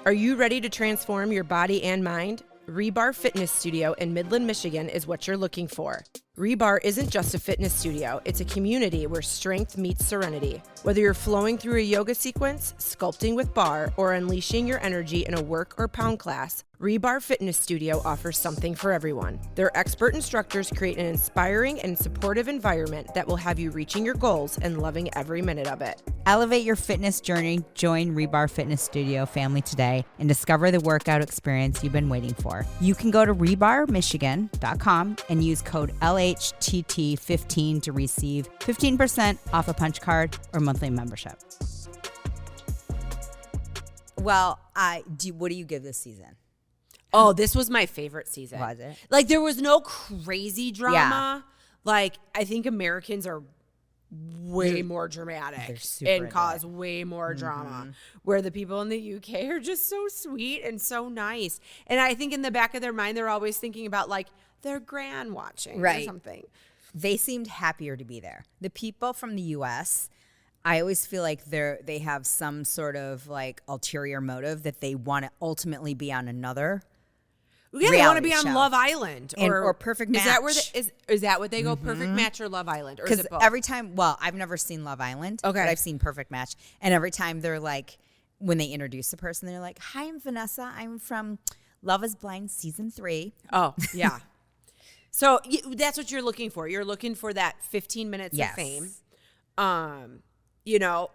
Are you ready to transform your body and mind? Rebar Fitness Studio in Midland, Michigan is what you're looking for. Rebar isn't just a fitness studio, it's a community where strength meets serenity. Whether you're flowing through a yoga sequence, sculpting with bar, or unleashing your energy in a work or pound class, Rebar Fitness Studio offers something for everyone. Their expert instructors create an inspiring and supportive environment that will have you reaching your goals and loving every minute of it. Elevate your fitness journey, join Rebar Fitness Studio family today, and discover the workout experience you've been waiting for. You can go to rebarmichigan.com and use code LHTT15 to receive 15% off a punch card or monthly membership. Well, what do you give this season? Oh, this was my favorite season. Was it? Like, there was no crazy drama. Yeah. Like, I think Americans are way more dramatic and cause way more drama, where the people in the UK are just so sweet and so nice. And I think in the back of their mind, they're always thinking about, like, their gran watching or something. They seemed happier to be there. The people from the U.S., I always feel like they have some sort of, like, ulterior motive that they want to ultimately be on another they want to be on Love Island or Perfect Match. Is that where is that what they go? Perfect Match or Love Island? Or is it both? Every time, I've never seen Love Island, but I've seen Perfect Match. And every time they're like, when they introduce the person, they're like, "Hi, I'm Vanessa. I'm from Love is Blind season 3." Oh, yeah. So that's what you're looking for. You're looking for that 15 minutes of fame.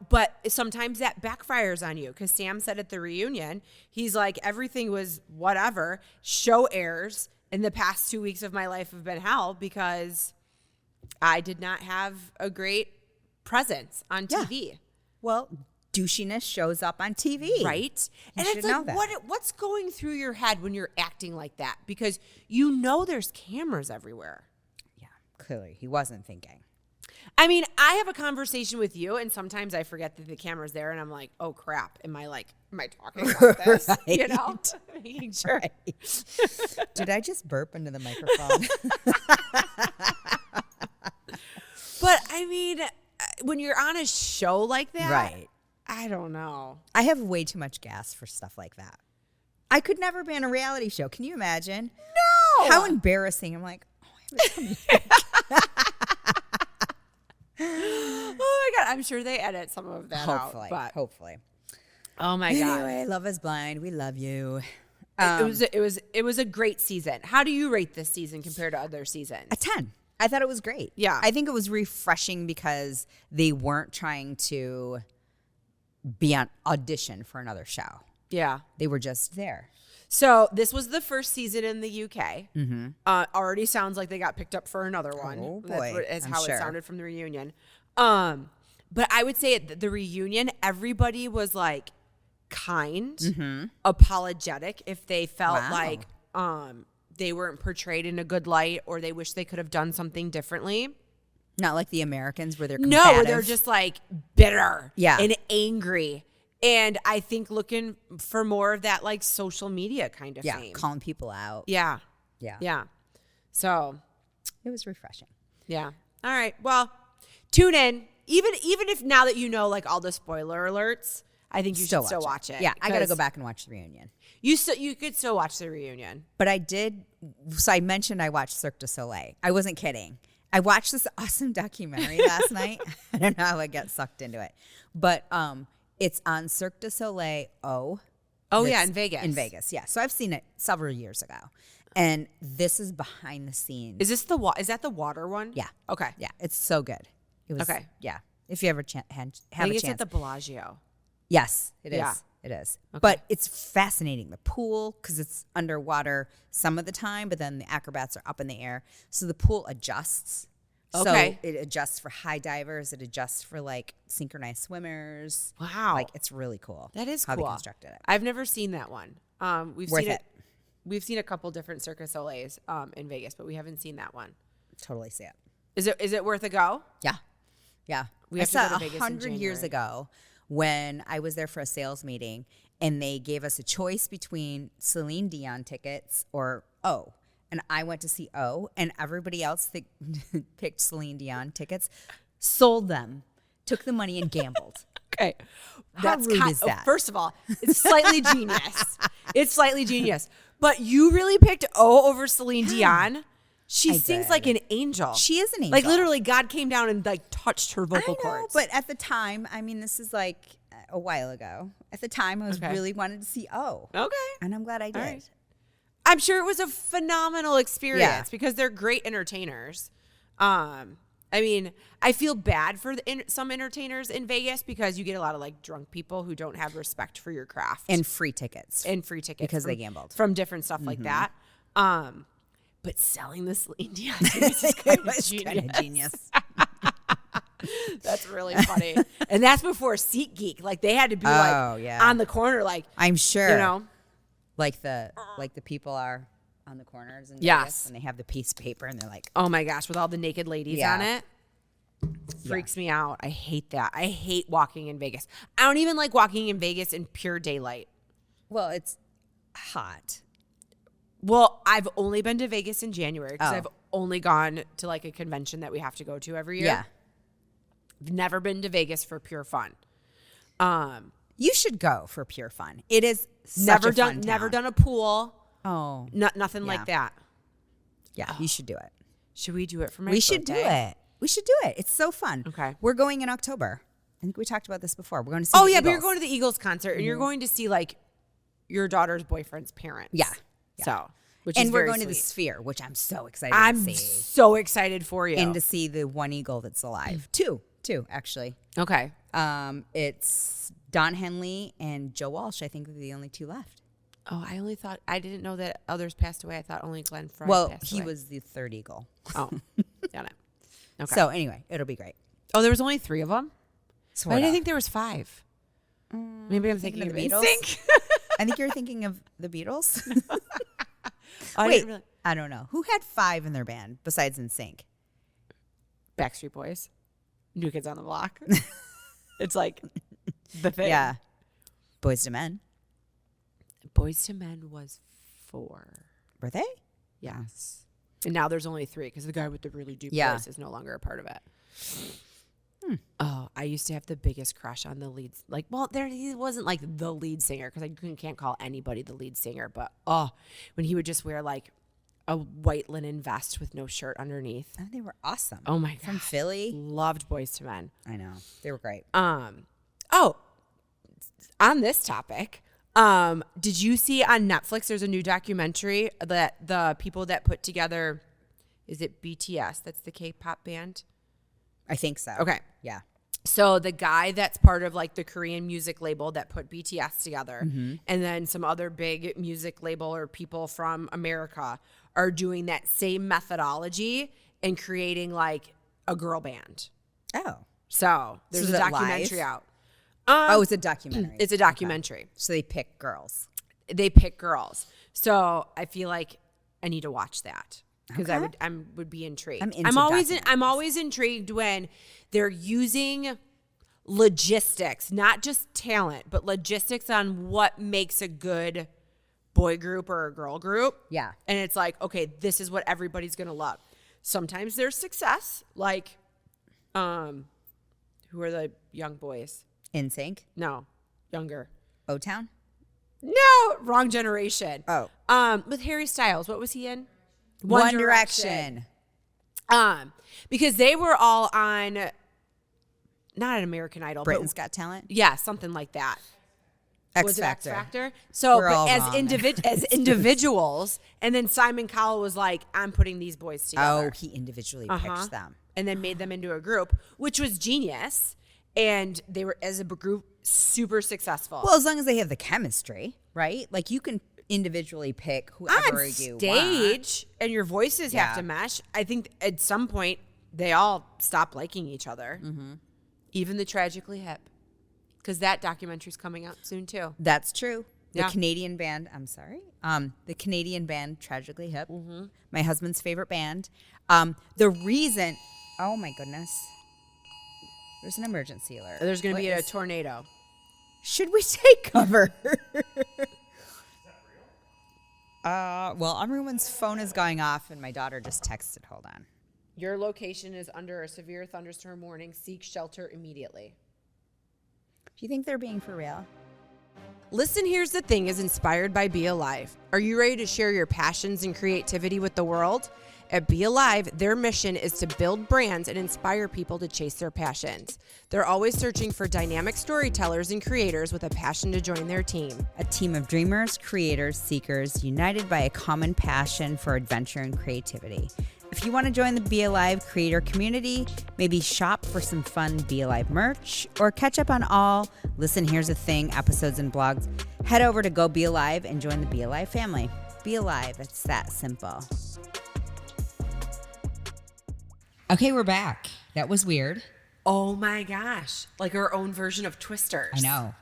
But sometimes that backfires on you, because Sam said at the reunion, he's like, everything was whatever. Show airs in the past 2 weeks of my life have been hell because I did not have a great presence on TV. Yeah. Well, douchiness shows up on TV. Right? And it's like, what's going through your head when you're acting like that? Because there's cameras everywhere. Yeah, clearly he wasn't thinking. I mean, I have a conversation with you, and sometimes I forget that the camera's there, and I'm like, oh, crap. Am I talking about this? Right. Making sure. Right. Did I just burp into the microphone? But, I mean, when you're on a show like that, right. I don't know. I have way too much gas for stuff like that. I could never be on a reality show. Can you imagine? No. How embarrassing. I'm like, oh my God, I'm sure they edit some of that Hopefully. Oh my God. Anyway, Love is Blind. We love you. It was a great season. How do you rate this season compared to other seasons? A 10. I thought it was great. Yeah. I think it was refreshing because they weren't trying to be on audition for another show. Yeah. They were just there. So this was the first season in the UK. Mm-hmm. Already sounds like they got picked up for another one. Oh boy, That's how it sounded from the reunion. But I would say at the reunion, everybody was like kind, apologetic if they felt like they weren't portrayed in a good light, or they wish they could have done something differently. Not like the Americans where they're combative. No, they're just like bitter and angry. And I think looking for more of that, like, social media kind of fame. Calling people out. Yeah. So it was refreshing. Yeah. All right. Well, tune in. Even if now that you know, like, all the spoiler alerts, I think you should still watch it. Yeah, I got to go back and watch the reunion. You could still watch the reunion. But I did. So I mentioned I watched Cirque du Soleil. I wasn't kidding. I watched this awesome documentary last night. I don't know how I got sucked into it. But it's on Cirque du Soleil. Oh, yeah, in Vegas. In Vegas, yeah. So I've seen it several years ago. And this is behind the scenes. Is this is that the water one? Yeah. Okay. Yeah, it's so good. It was, okay. Yeah. If you ever have a chance. It's at the Bellagio. Yes, it is. Yeah. It is. Okay. But it's fascinating. The pool, because it's underwater some of the time, but then the acrobats are up in the air. So the pool adjusts. Okay. So it adjusts for high divers. It adjusts for, like, synchronized swimmers. Wow. Like, it's really cool. That is how cool. they constructed it. I've never seen that one. Worth it. We've seen a couple different Cirque du Soleils in Vegas, but we haven't seen that one. Totally see it. Is it worth a go? Yeah. Yeah. We I have to saw go to Vegas in 100 years January. ago when I was there for a sales meeting, and they gave us a choice between Celine Dion tickets or and I went to see O, and everybody else that picked Celine Dion tickets sold them, took the money, and gambled. Okay. How rude is that? First of all, it's slightly genius. It's slightly genius. But you really picked O over Celine Dion? She sings did. like an angel. She is an angel. Like literally God came down and like touched her I vocal know, cords. but at the time, I mean, this is like a while ago. At the time, I was Okay. really wanted to see O. Okay. And I'm glad I did. right. I'm sure it was a phenomenal experience Yeah. because they're great entertainers. I mean, I feel bad for some entertainers in Vegas because you get a lot of like drunk people who don't have respect for your craft And free tickets. and free tickets because they from- gambled. from different stuff like that. But selling the Celine Dion tickets is kind of genius. genius. That's really funny. And that's before SeatGeek. Like they had to be Oh, like yeah. on the corner, like I'm sure. you know. Like the people are on the corners and Yes. and they have the piece of paper and they're like, Oh my gosh, with all the naked ladies Yeah. on it. Freaks me out. I hate that. I hate walking in Vegas. I don't even like walking in Vegas in pure daylight. well, it's hot. Well, I've only been to Vegas in January because Oh. I've only gone to like a convention that we have to go to every year. Yeah. I've never been to Vegas for pure fun. You should go for pure fun. It is such Never a done fun never town. done a pool. Oh, Nothing like that. yeah. You should do it. Should we do it for my We should do birthday? it. We should do it. It's so fun. Okay. We're going in October. I think we talked about this before. We're going to see Oh the yeah, but you're Eagles. going to the Eagles concert and you're going to see like your daughter's boyfriend's parents. Yeah. So, which and is we're very going to the sweet. Sphere, which I'm so excited I'm to see. so excited for you. And to see the one eagle that's alive. Two, actually. Okay. It's Don Henley and Joe Walsh. I think are the only two left. Oh, I didn't know that others passed away. I thought only Glenn Fry Well, passed he away. was the third eagle. Oh, got it. Okay. So anyway, it'll be great. Oh, there was only 3 of them? Why did I Sorta. think there was 5? Maybe I'm thinking of the Beatles? NSYNC. I think you're thinking of the Beatles. I Wait, didn't really- I don't know. Who had 5 in their band besides NSYNC? Backstreet Boys. New Kids on the Block. It's like the thing. Yeah. Boys to Men. Boys to Men was 4. Were they? Yes. And now there's only 3 because the guy with the really deep Yeah. voice is no longer a part of it. Oh, I used to have the biggest crush on the lead. Like, well, he wasn't like the lead singer because I can't call anybody the lead singer. But when he would just wear like a white linen vest with no shirt underneath. Oh, they were awesome. Oh my From god, Philly. loved Boys to Men. I know. They were great. Oh, on this topic, did you see on Netflix? There's a new documentary that the people that put together, is it BTS? That's the K-pop band. I think so. Okay. Yeah. So the guy that's part of like the Korean music label that put BTS together, Mm-hmm. and then some other big music label or people from America are doing that same methodology and creating like a girl band. Oh. So there's is a it documentary live? out. Oh, it's a documentary. It's a documentary. So they pick girls. They pick girls. So I feel like I need to watch that because Okay. I would be intrigued. I'm into I'm always intrigued when they're using logistics, not just talent, but logistics on what makes a good boy group or a girl group. Yeah. And it's like, okay, this is what everybody's going to love. Sometimes there's success, like who are the young boys? NSYNC. No, younger. O-Town. No, wrong generation. Oh. With Harry Styles, what was he in? One Direction. Because they were all on, not an American Idol, Britain's but Got Talent. yeah, something like that. X Was it X Factor. Factor? So, We're all but as wrong. as individuals, and then Simon Cowell was like, "I'm putting these boys together." Oh, he individually picks them. And then made them into a group, which was genius. And they were, as a group, super successful. Well, as long as they have the chemistry, right? Like you can individually pick whoever on you want. stage, and your voices have Yeah. to mesh. I think at some point they all stop liking each other, even the Tragically Hip, because that documentary's coming out soon too. That's true. The Yeah. Canadian band, I'm sorry. The Canadian band Tragically Hip. My husband's favorite band. The reason, oh my goodness. There's an emergency alert. There's going to What be a is- tornado. Should we take cover? Well, everyone's phone is going off, and my daughter just texted. Hold on. Your location is under a severe thunderstorm warning. Seek shelter immediately. Do you think they're being for real? Listen, Here's the Thing is inspired by Be Alive. Are you ready to share your passions and creativity with the world? At Be Alive, their mission is to build brands and inspire people to chase their passions. They're always searching for dynamic storytellers and creators with a passion to join their team. A team of dreamers, creators, seekers, united by a common passion for adventure and creativity. If you want to join the Be Alive creator community, maybe shop for some fun Be Alive merch, or catch up on all Listen, Here's the Thing episodes and blogs, head over to Go Be Alive and join the Be Alive family. Be Alive, it's that simple. Okay, we're back. That was weird. Oh my gosh. Like our own version of Twisters. I know.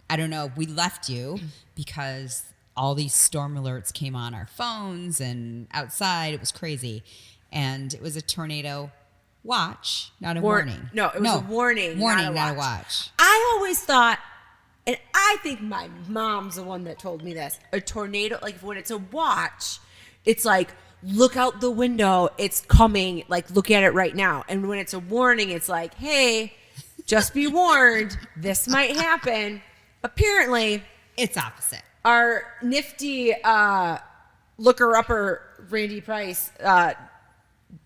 I don't know. We left you because all these storm alerts came on our phones and outside. It was crazy. And it was a tornado watch, not a warning. No, it was a warning. Warning, not a watch. I always thought, and I think my mom's the one that told me this, a tornado, like when it's a watch, it's like, look out the window, it's coming, like look at it right now. And when it's a warning, it's like, hey, just be warned, this might happen. Apparently, it's opposite. Our nifty looker-upper, Randy Price,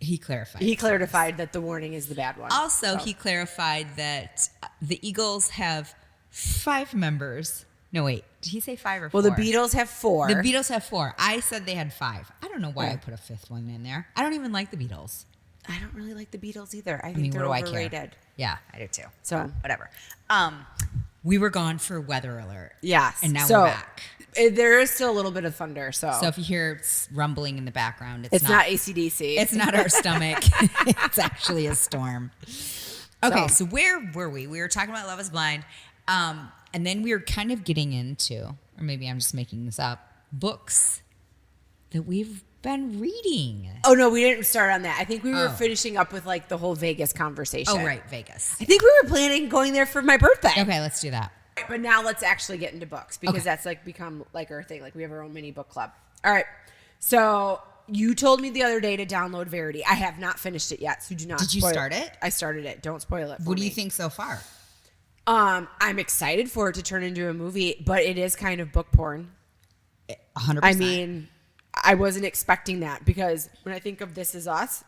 he clarified. He clarified that the warning is the bad one. Also, he clarified that the Eagles have 5 members. No, wait. Did he say 5 or 4? Well, the Beatles have 4. The Beatles have 4. I said they had 5. I don't know why I put a 5th one in there. I don't even like the Beatles. I don't really like the Beatles either. I think mean, they're what do overrated. I care? Yeah, I do too. So whatever. We were gone for weather alert. Yes. And now we're back. There is still a little bit of thunder. So if you hear rumbling in the background, it's not AC/DC. It's not our stomach. It's actually a storm. Okay, so where were we? We were talking about Love is Blind. And then we were kind of getting into, or maybe I'm just making this up, books that we've been reading. Oh, no, we didn't start on that. I think we were finishing up with like the whole Vegas conversation. Oh, right, Vegas. I think we were planning going there for my birthday. Okay, let's do that. But now let's actually get into books because that's like become like our thing. Like we have our own mini book club. All right. So you told me the other day to download Verity. I have not finished it yet, so do not. Did you start it? I started it. Don't spoil it. What do you think so far? I'm excited for it to turn into a movie, but it is kind of book porn. 100%. I mean, I wasn't expecting that because when I think of This Is Us,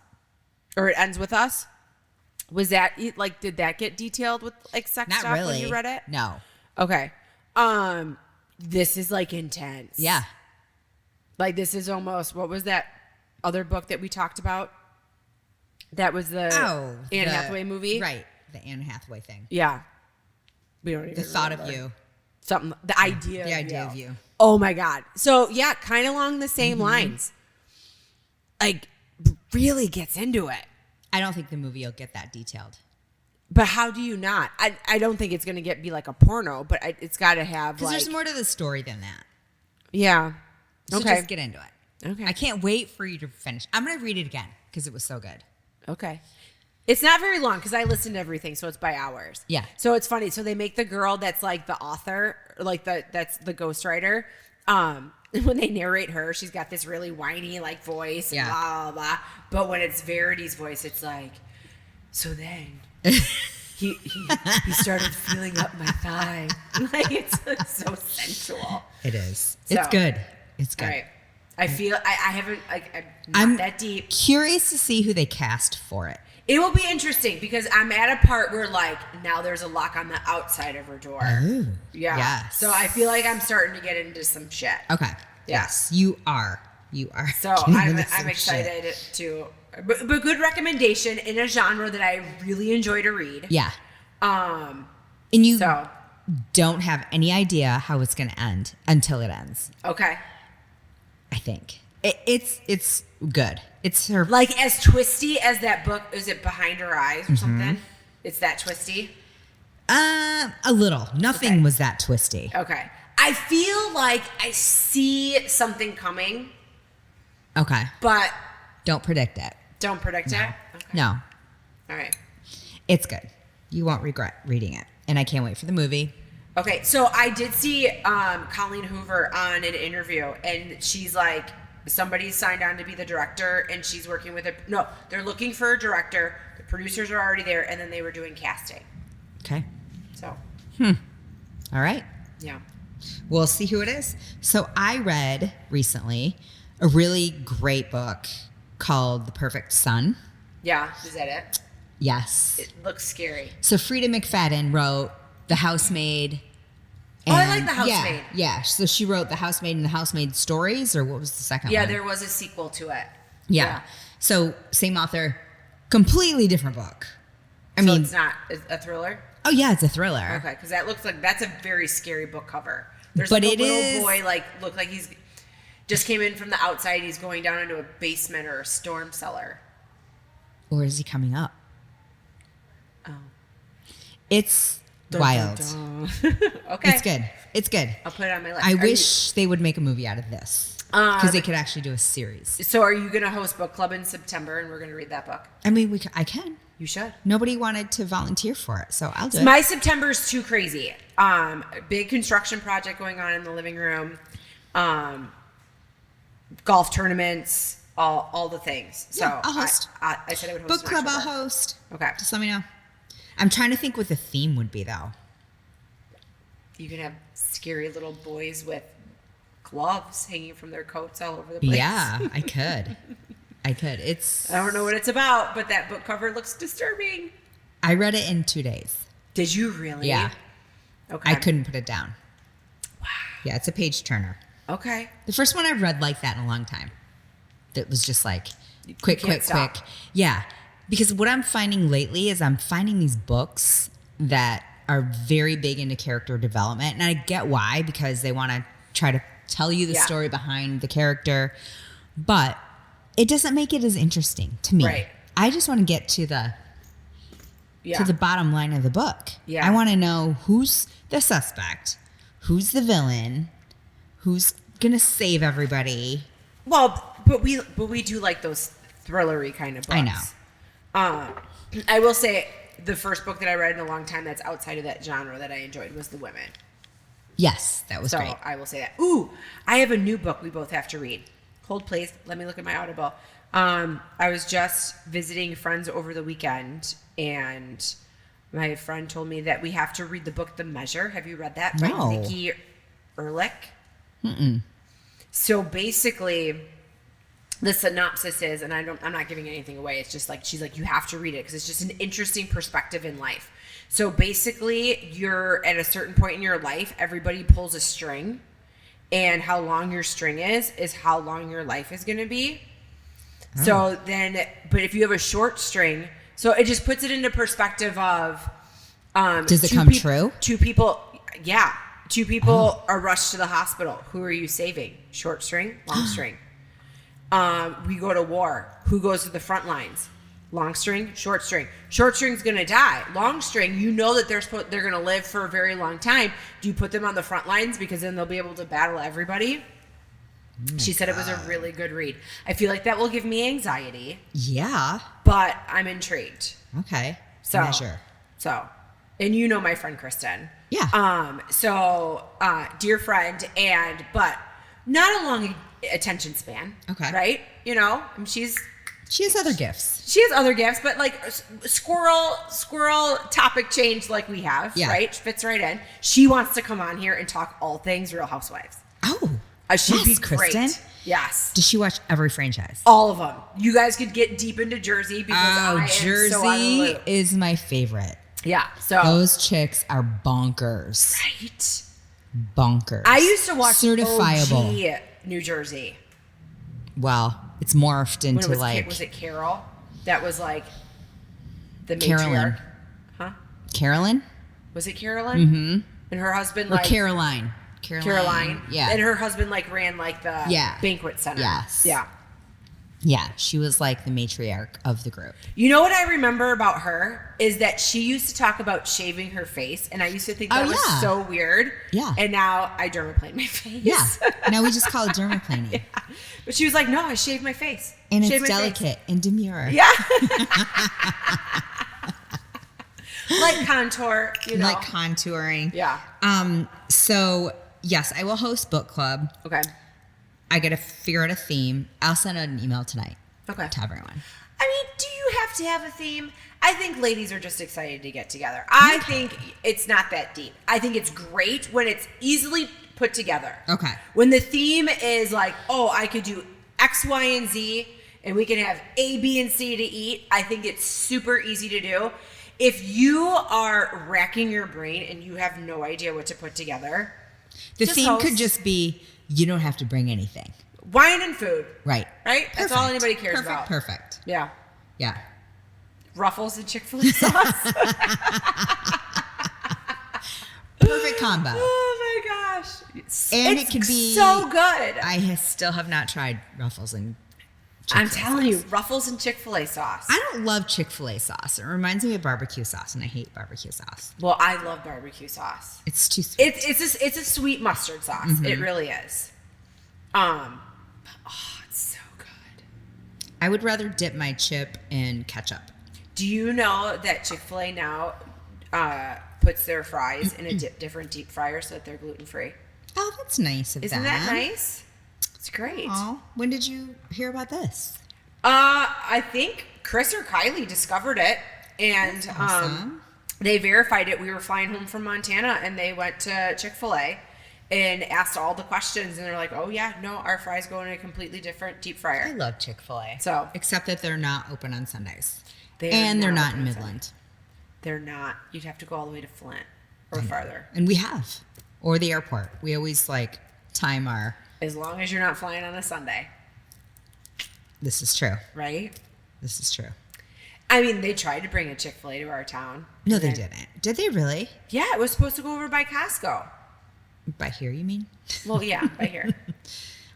or It Ends With Us, was that like, did that get detailed with like sex Not stuff really. when you read it? No. Okay. This is like intense. Yeah. Like this is almost, what was that other book that we talked about? That was the Anne Hathaway movie? Right. The Anne Hathaway thing. Yeah. We don't even The thought remember. of you. Something, the idea of you. Oh my God. So yeah, kind of along the same lines. Like really gets into it. I don't think the movie will get that detailed. But how do you not? I don't think it's going to be like a porno, but it's got to have Because like. there's more to the story than that. Yeah. So Okay. just get into it. Okay. I can't wait for you to finish. I'm going to read it again because it was so good. Okay. It's not very long because I listen to everything, so it's by hours. Yeah. So it's funny. So they make the girl that's like the author, like that's the ghostwriter. When they narrate her, she's got this really whiny like voice, and blah, blah, blah. But when it's Verity's voice, it's like, so then he started feeling up my thigh. Like it's so sensual. It is. So, It's good. It's good. All right. I feel I haven't like I'm not that deep. Curious to see who they cast for it. It will be interesting because I'm at a part where like now there's a lock on the outside of her door. Oh, yeah. yes. So I feel like I'm starting to get into some shit. Okay. Yeah. Yes, you are. You are. So I'm excited to. But good recommendation in a genre that I really enjoy to read. Yeah. And you So don't have any idea how it's going to end until it ends. okay. I think it's good. It's her. Like as twisty as that book. Is it Behind Her Eyes or something? It's that twisty. A little. Nothing was that twisty. Okay. I feel like I see something coming, Okay. but Don't predict it. don't predict it. Okay. No. All right. It's good. You won't regret reading it. And I can't wait for the movie. Okay, so I did see Colleen Hoover on an interview, and she's like, somebody signed on to be the director, and she's working with they're looking for a director. The producers are already there, and then they were doing casting. Okay. So. All right. Yeah. We'll see who it is. So I read recently a really great book called The Perfect Son. Yeah. Is that it? Yes. It looks scary. So Frida McFadden wrote The Housemaid. I like The Housemaid. Yeah. So she wrote The Housemaid and The Housemaid Stories, or what was the second one? Yeah, there was a sequel to it. Yeah. So same author, completely different book. I So mean, it's not a thriller? oh yeah, it's a thriller. Okay, because that looks like that's a very scary book cover. There's But like a it little is- boy look like he's just came in from the outside. He's going down into a basement or a storm cellar. Or is he coming up? Oh. It's Dun, wild. dun, dun. Okay. It's good. It's good. I'll put it on my list. I Are wish they would make a movie out of this. Because they could actually do a series. So are you going to host book club in September and we're going to read that book? I mean, I can. You should. Nobody wanted to volunteer for it, so I'll do it. My September's too crazy. A big construction project going on in the living room. Golf tournaments, all the things. So Yeah, I'll host. I said I would host Book club, in I'll October. host. Okay. Just let me know. I'm trying to think what the theme would be, though. You can have scary little boys with gloves hanging from their coats all over the place. Yeah, I could. It's. I don't know what it's about, but that book cover looks disturbing. I read it in 2 days. Did you really? Yeah. Okay. I couldn't put it down. Wow. Yeah, it's a page turner. Okay. The first one I've read like that in a long time. That was just like quick. can't stop. Yeah. Because what I'm finding lately is I'm finding these books that are very big into character development. And I get why, because they want to try to tell you the Yeah. story behind the character. But it doesn't make it as interesting to me. Right. I just want to get to the Yeah. to the bottom line of the book. Yeah. I want to know who's the suspect, who's the villain, who's gonna save everybody. Well, but we do like those thrillery kind of books. I know. I will say the first book that I read in a long time that's outside of that genre that I enjoyed was The Women. Yes, that was So great. I will say that. Ooh, I have a new book we both have to read. Hold please. Let me look at my Audible. I was just visiting friends over the weekend, and my friend told me that we have to read the book The Measure. Have you read that? No. By Nikki Ehrlich. So basically, the synopsis is, and I'm not giving anything away. It's just like she's like, you have to read it because it's just an interesting perspective in life. So basically, you're at a certain point in your life, everybody pulls a string, and how long your string is how long your life is going to be. Oh. So then, but if you have a short string, so it just puts it into perspective of, Does it come true? Two people are rushed to the hospital. Who are you saving? Short string, long string. We go to war. Who goes to the front lines? Long string, short string. Short string's gonna die. Long string, you know that they're gonna live for a very long time. Do you put them on the front lines because then they'll be able to battle everybody? She said it was a really good read. I feel like that will give me anxiety, Yeah. but I'm intrigued. Okay. So, Measure. And you know my friend Kristen. Yeah. Dear friend, but not a long attention span. Okay. Right? You know, I mean, she She has other gifts. has other gifts, but like squirrel topic change like we have, Yeah. right? Fits right in. She wants to come on here and talk all things Real Housewives. Oh. She'd yes, be great. Kristen. Yes. Does she watch every franchise? All of them. You guys could get deep into Jersey because I am Jersey so on the loop. is my favorite. Yeah. So Those chicks are bonkers. right. Bonkers. I used to watch Certifiable. OG New Jersey. Well, it's morphed When into it was, like was it Carol? That was like the Carolyn. matriarch. Huh? Carolyn? Was it Carolyn? Mm-hmm. And her husband Or like Caroline. Caroline. Yeah. And her husband like ran like the banquet center. Yes. Yeah. Yeah. She was like the matriarch of the group. You know what I remember about her is that she used to talk about shaving her face, and I used to think that was yeah. so weird. Yeah. And now I dermaplane my face. Yeah. Now we just call it dermaplaning. Yeah. But she was like, no, I shaved my face. And Shave it's my face." delicate and demure. Yeah. Like contour, Like contouring. Yeah. So yes, I will host book club. Okay. I got to figure out a theme. I'll send out an email tonight. Okay. To everyone. I mean, do you have to have a theme? I think ladies are just excited to get together. I think it's not that deep. I think it's great when it's easily put together. Okay. When the theme is like, oh, I could do X, Y, and Z, and we can have A, B, and C to eat. I think it's super easy to do. If you are racking your brain and you have no idea what to put together, the theme could just be, you don't have to bring anything. Wine and food. Right. Right? That's all anybody cares about. Perfect. Yeah. Yeah. Ruffles and Chick-fil-A sauce. Perfect combo. Oh my gosh. And it's it could be so good. I still have not tried Ruffles and I'm telling you, Ruffles and Chick-fil-A sauce. I don't love Chick-fil-A sauce. It reminds me of barbecue sauce, and I hate barbecue sauce. Well, I love barbecue sauce. It's too sweet. It's a sweet mustard sauce. Mm-hmm. It really is. It's so good. I would rather dip my chip in ketchup. Do you know that Chick-fil-A now puts their fries in a different deep fryer so that they're gluten-free? Oh, that's nice of them. Isn't that nice? It's great. Oh, when did you hear about this? I think Chris or Kylie discovered it, and That's awesome. They verified it. We were flying home from Montana, and they went to Chick-fil-A and asked all the questions, and they're like, "Oh yeah, no, our fries go in a completely different deep fryer." I love Chick-fil-A. So, except that they're not open on Sundays, they're not in open Midland. They're not. You'd have to go all the way to Flint or farther. And we have, or the airport. We always time our. As long as you're not flying on a Sunday. This is true. Right? This is true. I mean, they tried to bring a Chick-fil-A to our town. No, they didn't. Did they really? Yeah, it was supposed to go over by Costco. By here, you mean? Well, yeah, by here.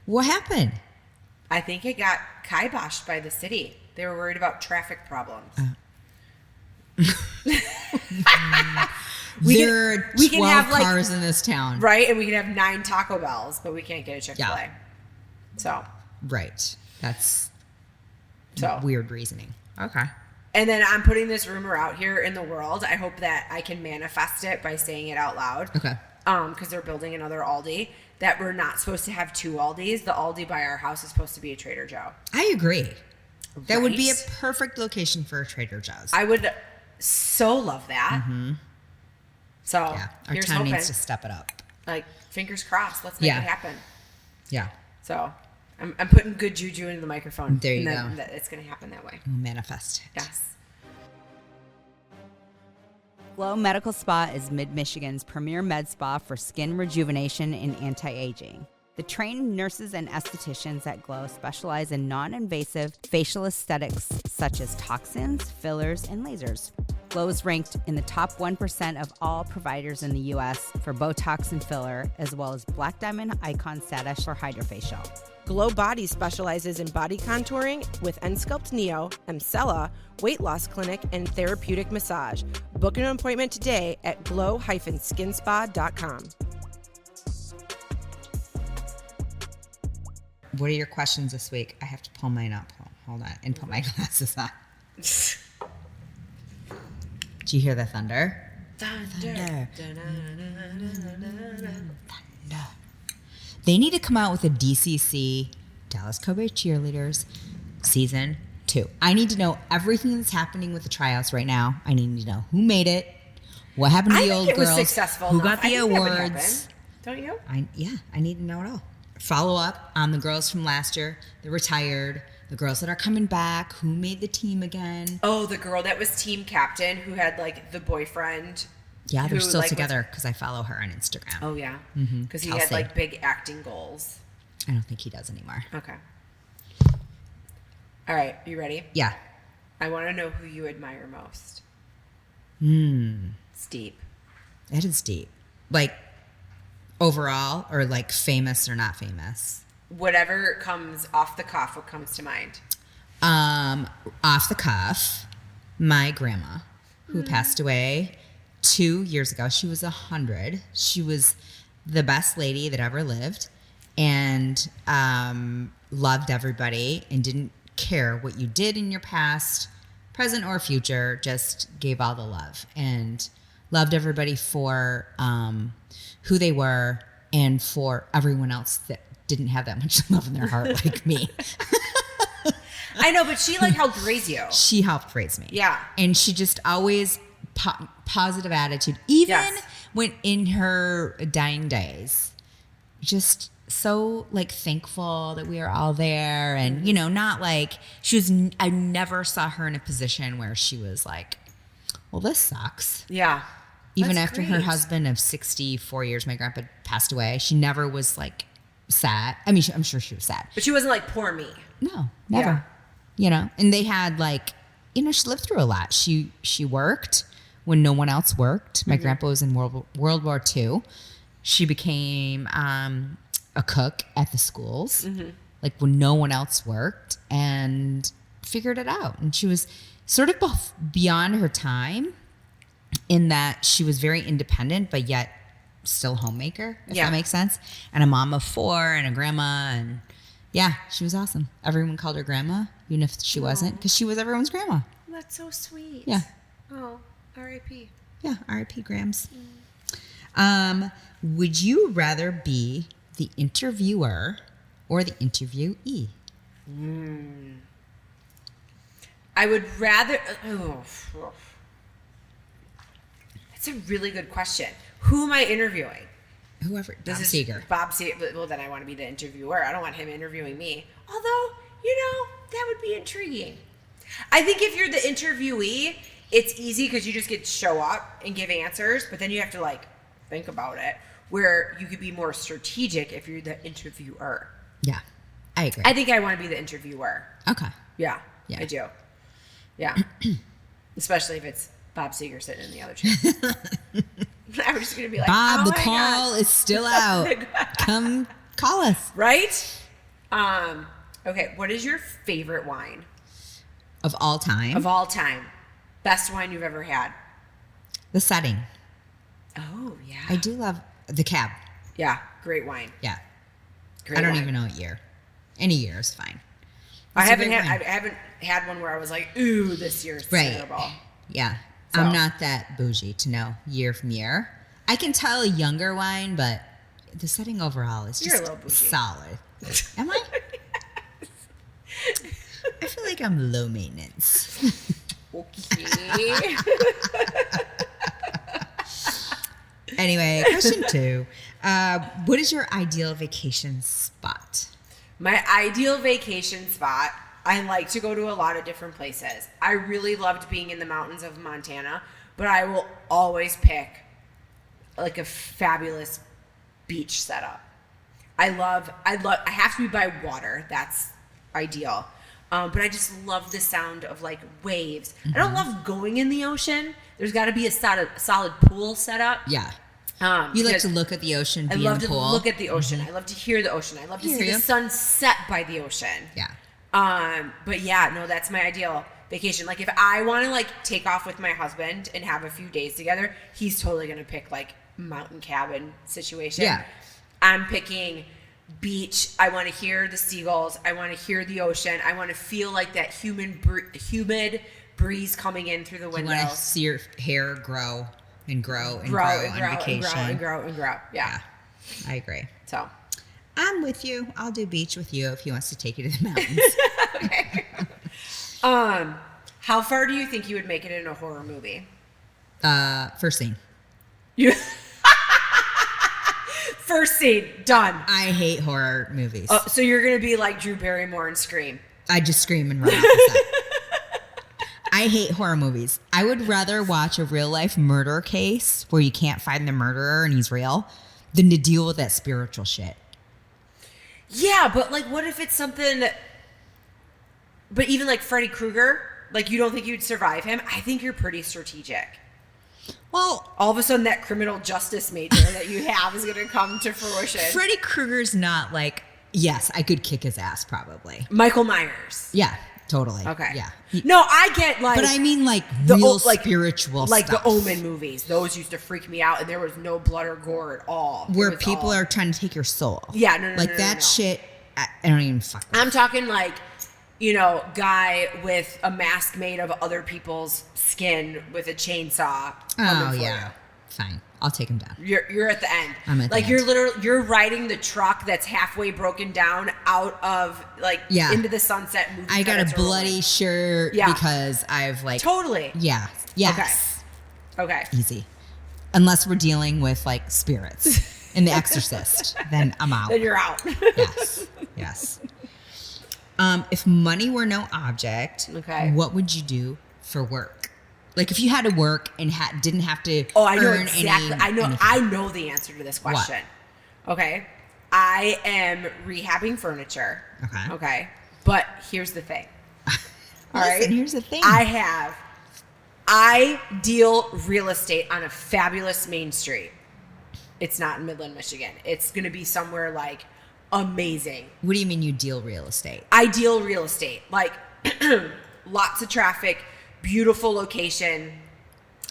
What happened? I think it got kiboshed by the city. They were worried about traffic problems. There are 12 can have, cars in this town. Right? And we can have 9 Taco Bells, but we can't get a Chick-fil-A. Yeah. So. Right. That's So weird reasoning. Okay. And then I'm putting this rumor out here in the world. I hope that I can manifest it by saying it out loud. Okay. Because they're building another Aldi. That we're not supposed to have 2 Aldis. The Aldi by our house is supposed to be a Trader Joe. I agree. That would be a Right? perfect location for a Trader Joe's. I would so love that. Mm-hmm. So Yeah. Our here's town hoping. needs to step it up. Like, fingers crossed. Let's make Yeah. it happen. Yeah. So I'm putting good juju into the microphone. There you and go. It's going to happen that way. We'll manifest it. Yes. Glow Medical Spa is Mid-Michigan's premier med spa for skin rejuvenation and anti-aging. The trained nurses and estheticians at Glow specialize in non-invasive facial aesthetics such as toxins, fillers, and lasers. Glow is ranked in the top 1% of all providers in the U.S. for Botox and filler, as well as Black Diamond Icon status for Hydrofacial. Glow Body specializes in body contouring with Ensculpt Neo, Emcella, weight loss clinic, and therapeutic massage. Book an appointment today at glow-skinspa.com. What are your questions this week? I have to pull mine up. Hold on. And put my glasses on. Do you hear the thunder? Thunder. They need to come out with a DCC, Dallas Cowboy Cheerleaders, season 2. I need to know everything that's happening with the tryouts right now. I need to know who made it, what happened to the old girls, was successful who enough. got the I think that would awards. happen. Don't you? I need to know it all. Follow up on the girls from last year, the retired, the girls that are coming back, who made the team again. Oh, the girl that was team captain who had the boyfriend. Yeah, they're who, still was- together because I follow her on Instagram. Oh, yeah. Mhm. Because he Kelsey. had big acting goals. I don't think he does anymore. Okay. All right. You ready? Yeah. I want to know who you admire most. It's deep. It is deep. Overall, or famous or not famous? Whatever comes off the cuff, what comes to mind? Off the cuff, my grandma, who passed away 2 years ago. She was 100. She was the best lady that ever lived, and loved everybody, and didn't care what you did in your past. present or future, just gave all the love and loved everybody for who they were and for everyone else that didn't have that much love in their heart like me. I know, but she like helped raise you. She helped raise me. Yeah. And she just always positive attitude, even Yes. when in her dying days, just so like thankful that we are all there. And, you know, not like I never saw her in a position where she was like, well, this sucks. Yeah. Even That's after her great. husband of 64 years, my grandpa passed away, she never was like sad. I mean, I'm sure she was sad. But she wasn't like, poor me. No, never. Yeah. You know, and they had like, you know, she lived through a lot. She worked when no one else worked. My grandpa was in World War II. She became a cook at the schools, like when no one else worked, and figured it out. And she was sort of beyond her time in that she was very independent, but yet still homemaker, if Yeah. that makes sense. And a mom of 4 and a grandma. And yeah, she was awesome. Everyone called her grandma, even if she wasn't, because she was everyone's grandma. That's so sweet. Yeah. Oh, R.I.P. Yeah, R.I.P. Grams. Would you rather be the interviewer or the interviewee? I would rather. That's a really good question. Who am I interviewing? Whoever. Bob This is Seger. Bob Seger. Well, then I want to be the interviewer. I don't want him interviewing me. Although, you know, that would be intriguing. I think if you're the interviewee, it's easy because you just get to show up and give answers, but then you have to like think about it. Where you could be more strategic if you're the interviewer. Yeah, I agree. I think I want to be the interviewer. Okay. Yeah, Yeah. I do. Yeah, especially if it's Bob Seger sitting in the other chair. I'm just gonna be like, Bob, oh the my call God. is still out. Come call us. Right? Okay, what is your favorite wine Of all time. of all time? Best wine you've ever had? The setting. Oh, yeah. I do love the cab. Yeah, great wine. Yeah. Great I don't wine. even know what year. Any year is fine. I It's a haven't great had wine. I haven't had one where I was like, ooh, this year's Right. terrible. Yeah. So- I'm not that bougie to know year from year. I can tell a younger wine, but the setting overall is You're a just little bougie. solid. Am I? I feel like I'm low maintenance. Okay. Anyway, question 2. What is your ideal vacation spot? My ideal vacation spot, I like to go to a lot of different places. I really loved being in the mountains of Montana, but I will always pick like a fabulous beach setup. I have to be by water. That's ideal. But I just love the sound of like waves. I don't love going in the ocean. There's got to be a solid pool setup. Yeah. You like because to look at the ocean, I be love in the to pool. look at the ocean. I love to hear the ocean. I love to Hear see you. the sun set by the ocean. Yeah. But yeah, no, that's my ideal vacation. Like if I want to like take off with my husband and have a few days together, he's totally gonna pick like mountain cabin situation. Yeah. I'm picking beach. I want to hear the seagulls. I want to hear the ocean. I want to feel like that humid breeze coming in through the You window. want to see your hair grow and grow and grow grow and on grow vacation. and grow and grow and grow. Yeah. I agree. So. I'm with you. I'll do beach with you if he wants to take you to the mountains. Okay. How far do you think you would make it in a horror movie? First scene. You First scene, done. I hate horror movies. So you're gonna be like Drew Barrymore and Scream. I just scream and run off the set. I hate horror movies. I would rather watch a real life murder case where you can't find the murderer and he's real than to deal with that spiritual shit. Yeah, but like, what if it's something that? But even like Freddy Krueger, like you don't think you'd survive him? I think you're pretty strategic. Well, All of a sudden, that criminal justice major that you have is gonna come to fruition. Freddy Krueger's not like, yes, I could kick his ass probably. Michael Myers. Yeah, totally. Okay. Yeah. No, I get like. But I mean like the real like spiritual like stuff. the Omen movies. Those used to freak me out, and there was no blood or gore at all. It where was people all- are trying to take your soul. Yeah, no, Like that shit, I don't even fuck with. I'm talking like, guy with a mask made of other people's skin with a chainsaw. Oh yeah, fine. I'll take him down. You're at the end. I'm at the like end. you're riding the truck that's halfway broken down out of into the sunset. I got a bloody shirt because I've totally. Yeah. Yes. Okay. Easy. Unless we're dealing with spirits in The Exorcist, then I'm out. Then you're out. Yes. If money were no object, what would you do for work? If you had to work and didn't have to I know earn exactly. I know the answer to this question. What? Okay. I am rehabbing furniture. Okay. But here's the thing. All right. Here's the thing. I deal real estate on a fabulous main street. It's not in Midland, Michigan. It's going to be somewhere amazing. What do you mean you deal real estate? I deal real estate. Lots of traffic, beautiful location.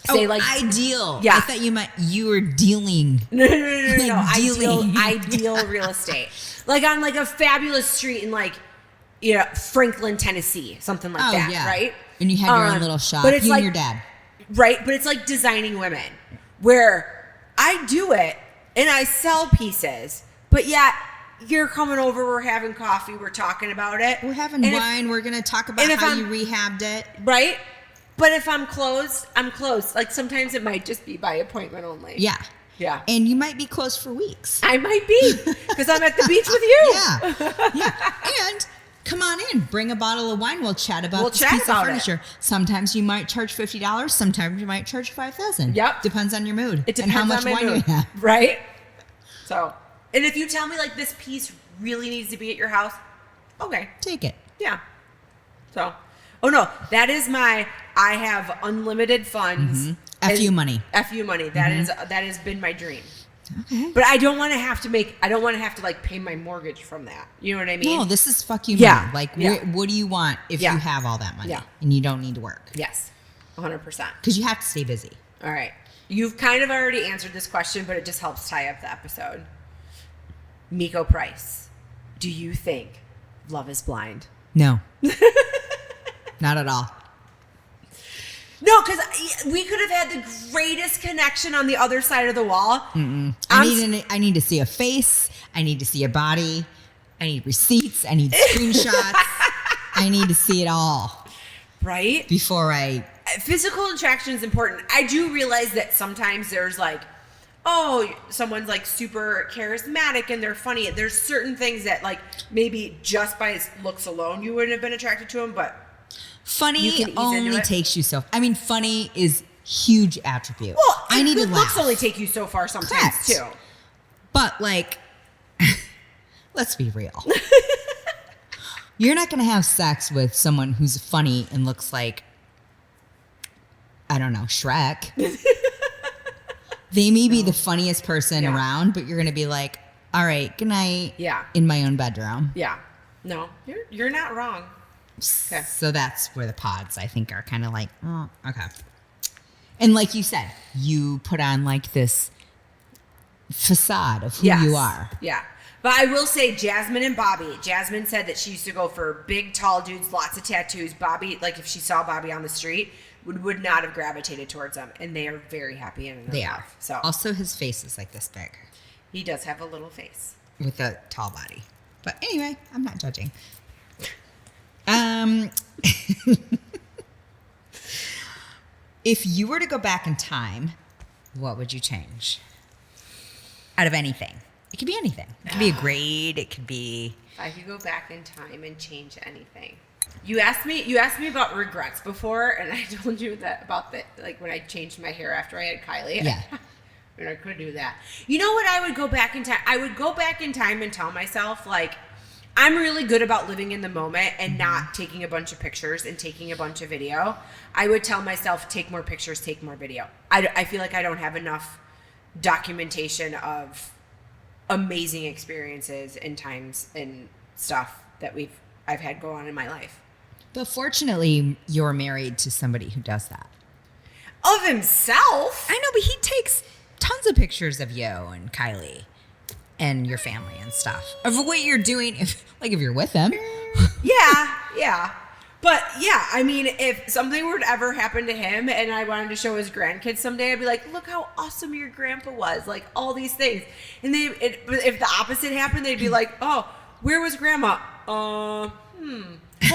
Ideal. Yeah. I thought you were dealing. No. I deal real estate. On a fabulous street in Franklin, Tennessee, something like that. Yeah. Right? And you had your own little shop, but it's and your dad. Right, but it's designing women, where I do it and I sell pieces, but yet you're coming over, we're having coffee, we're talking about it. We're having wine, we're going to talk about how you rehabbed it. Right? But if I'm closed, I'm closed. Sometimes it might just be by appointment only. Yeah. Yeah. And you might be closed for weeks. I might be, because I'm at the beach with you. Yeah. And come on in, bring a bottle of wine. We'll chat about this piece of furniture. Sometimes you might charge $50. Sometimes you might charge $5,000. Yep. Depends on your mood. It depends and how much on my wine mood. you have. Right? So, and if you tell me this piece really needs to be at your house, okay. Take it. Yeah. So, no, that is I have unlimited funds. Mm-hmm. FU money. FU money. That has been my dream. Okay. But I don't want to have to pay my mortgage from that. You know what I mean? No, this is fuck you money. What do you want if you have all that money? Yeah. And you don't need to work? Yes. 100%. Because you have to stay busy. All right. You've kind of already answered this question, but it just helps tie up the episode. Meko Price, do you think Love is Blind? No. Not at all. No, because we could have had the greatest connection on the other side of the wall. I need to see a face. I need to see a body. I need receipts. I need screenshots. I need to see it all. Right? Before Physical attraction is important. I do realize that sometimes there's someone's super charismatic and they're funny. There's certain things that maybe just by his looks alone you wouldn't have been attracted to him, but funny only takes you so. Funny is huge attribute. Well, I need to laugh. Looks only take you so far sometimes too. But let's be real. You're not going to have sex with someone who's funny and looks like, I don't know, Shrek. They may be the funniest person around, but you're going to be like, all right, good night. Yeah. In my own bedroom. Yeah. No, you're not wrong. Okay. So that's where the pods, I think, are kind of oh, okay. And like you said, you put on this facade of who you are. Yeah. But I will say Jasmine and Bobby. Jasmine said that she used to go for big, tall dudes, lots of tattoos. Bobby, if she saw Bobby on the street, would not have gravitated towards them. And they are very happy in their life. So also, his face is this big. He does have a little face. With a tall body. But anyway, I'm not judging. If you were to go back in time, what would you change? Out of anything. It could be anything. It could be a grade. It could be. If I could go back in time and change anything. You asked me about regrets before, and I told you that about when I changed my hair after I had Kylie. Yeah. And I could do that. You know what I would go back in time? I would go back in time and tell myself, I'm really good about living in the moment and not taking a bunch of pictures and taking a bunch of video. I would tell myself, take more pictures, take more video. I feel like I don't have enough documentation of amazing experiences and times and stuff that I've had go on in my life. But fortunately, you're married to somebody who does that. Of himself? I know, but he takes tons of pictures of you and Kylie and your family and stuff of what you're doing if you're with them. Yeah. Yeah. But yeah, I mean, if something were to ever happen to him and I wanted to show his grandkids someday, I'd be like, look how awesome your grandpa was. Like, all these things. And if the opposite happened, they'd be like, oh, where was grandma? Well,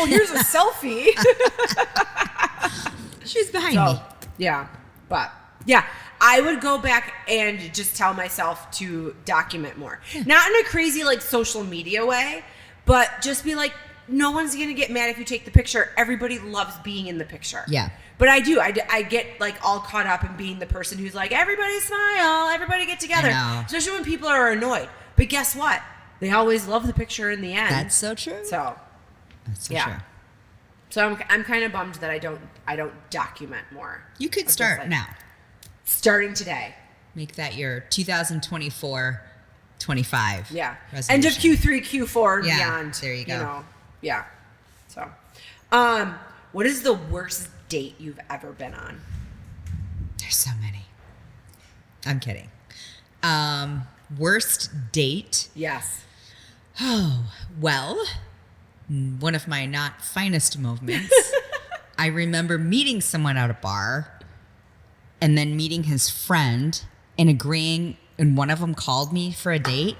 here's a selfie. She's behind me. Yeah. But yeah, I would go back and just tell myself to document more. Not in a crazy, like, social media way, but just be like, no one's going to get mad if you take the picture. Everybody loves being in the picture. Yeah. But I do. I get, like, all caught up in being the person who's like, everybody smile, everybody get together. I know. Especially when people are annoyed. But guess what? They always love the picture in the end. That's so true. So, That's so yeah. true. So I'm kind of bummed that I don't document more. You could Of just, start like, now. Starting today. Make that your 2024-25 Yeah. resolution. End of Q3, Q4, and Yeah, beyond. there you go. know. Yeah. So, what is the worst date you've ever been on? There's so many. I'm kidding. Worst date? Yes. Oh, well, one of my not finest moments. I remember meeting someone at a bar and then meeting his friend and agreeing, and one of them called me for a date,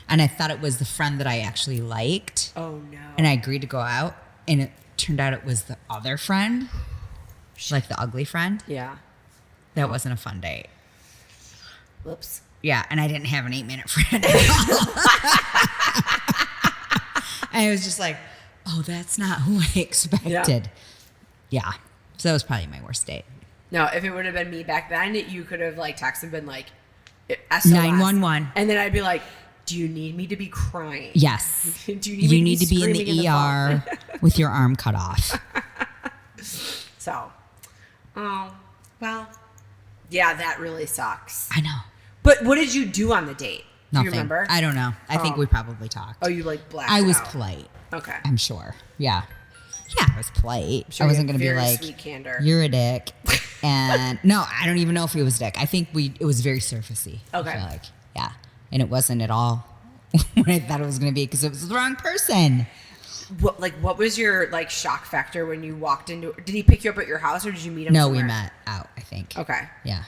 and I thought it was the friend that I actually liked. Oh no. And I agreed to go out, and it turned out it was the other friend, like the ugly friend. Yeah. That wasn't a fun date. Whoops. Yeah, and I didn't have an 8-minute friend at all. And I was just like, oh, that's not who I expected. Yeah. So that was probably my worst date. No, if it would have been me back then, you could have like texted and been like, SOS. 911. And then I'd be like, do you need me to be crying? Yes. Do you You need need to be in screaming the ER with your arm cut off. So, well, yeah, that really sucks. I know. But what did you do on the date? Do Nothing. you remember? I don't know. I think we probably talked. Oh, you like blacked I was out. polite. Okay. I'm sure. Yeah. Yeah, I was polite. Sure I you wasn't had going to be very like, sweet candor. you're a dick. And no, I don't even know if he was a dick. I think it was very surfacey. Okay. I feel like, yeah. And it wasn't at all what I thought it was going to be because it was the wrong person. What was your like shock factor when you walked into? Did he pick you up at your house or did you meet him? No, somewhere? we met out, I think. Okay. Yeah.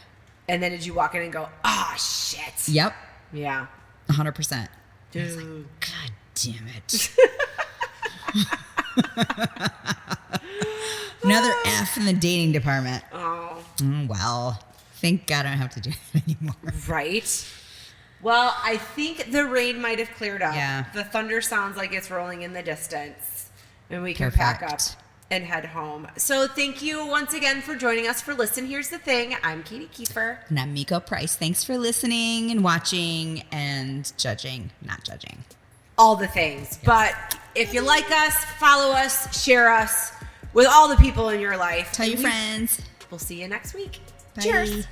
And then did you walk in and go, ah, shit? Yep. Yeah. 100%. Dude. I was like, God damn it. Another F in the dating department. Oh. Well, thank God I don't have to do that anymore. Right. Well, I think the rain might have cleared up. Yeah. The thunder sounds like it's rolling in the distance. And we can pack up Perfect. and head home. So thank you once again for joining us for Listen Here's the Thing. I'm Katie Kiefer. And I'm Meko Price. Thanks for listening and watching and judging. Not judging. All the things. But if you like us, follow us, share us with all the people in your life. Tell your friends. We'll see you next week. Bye. Cheers.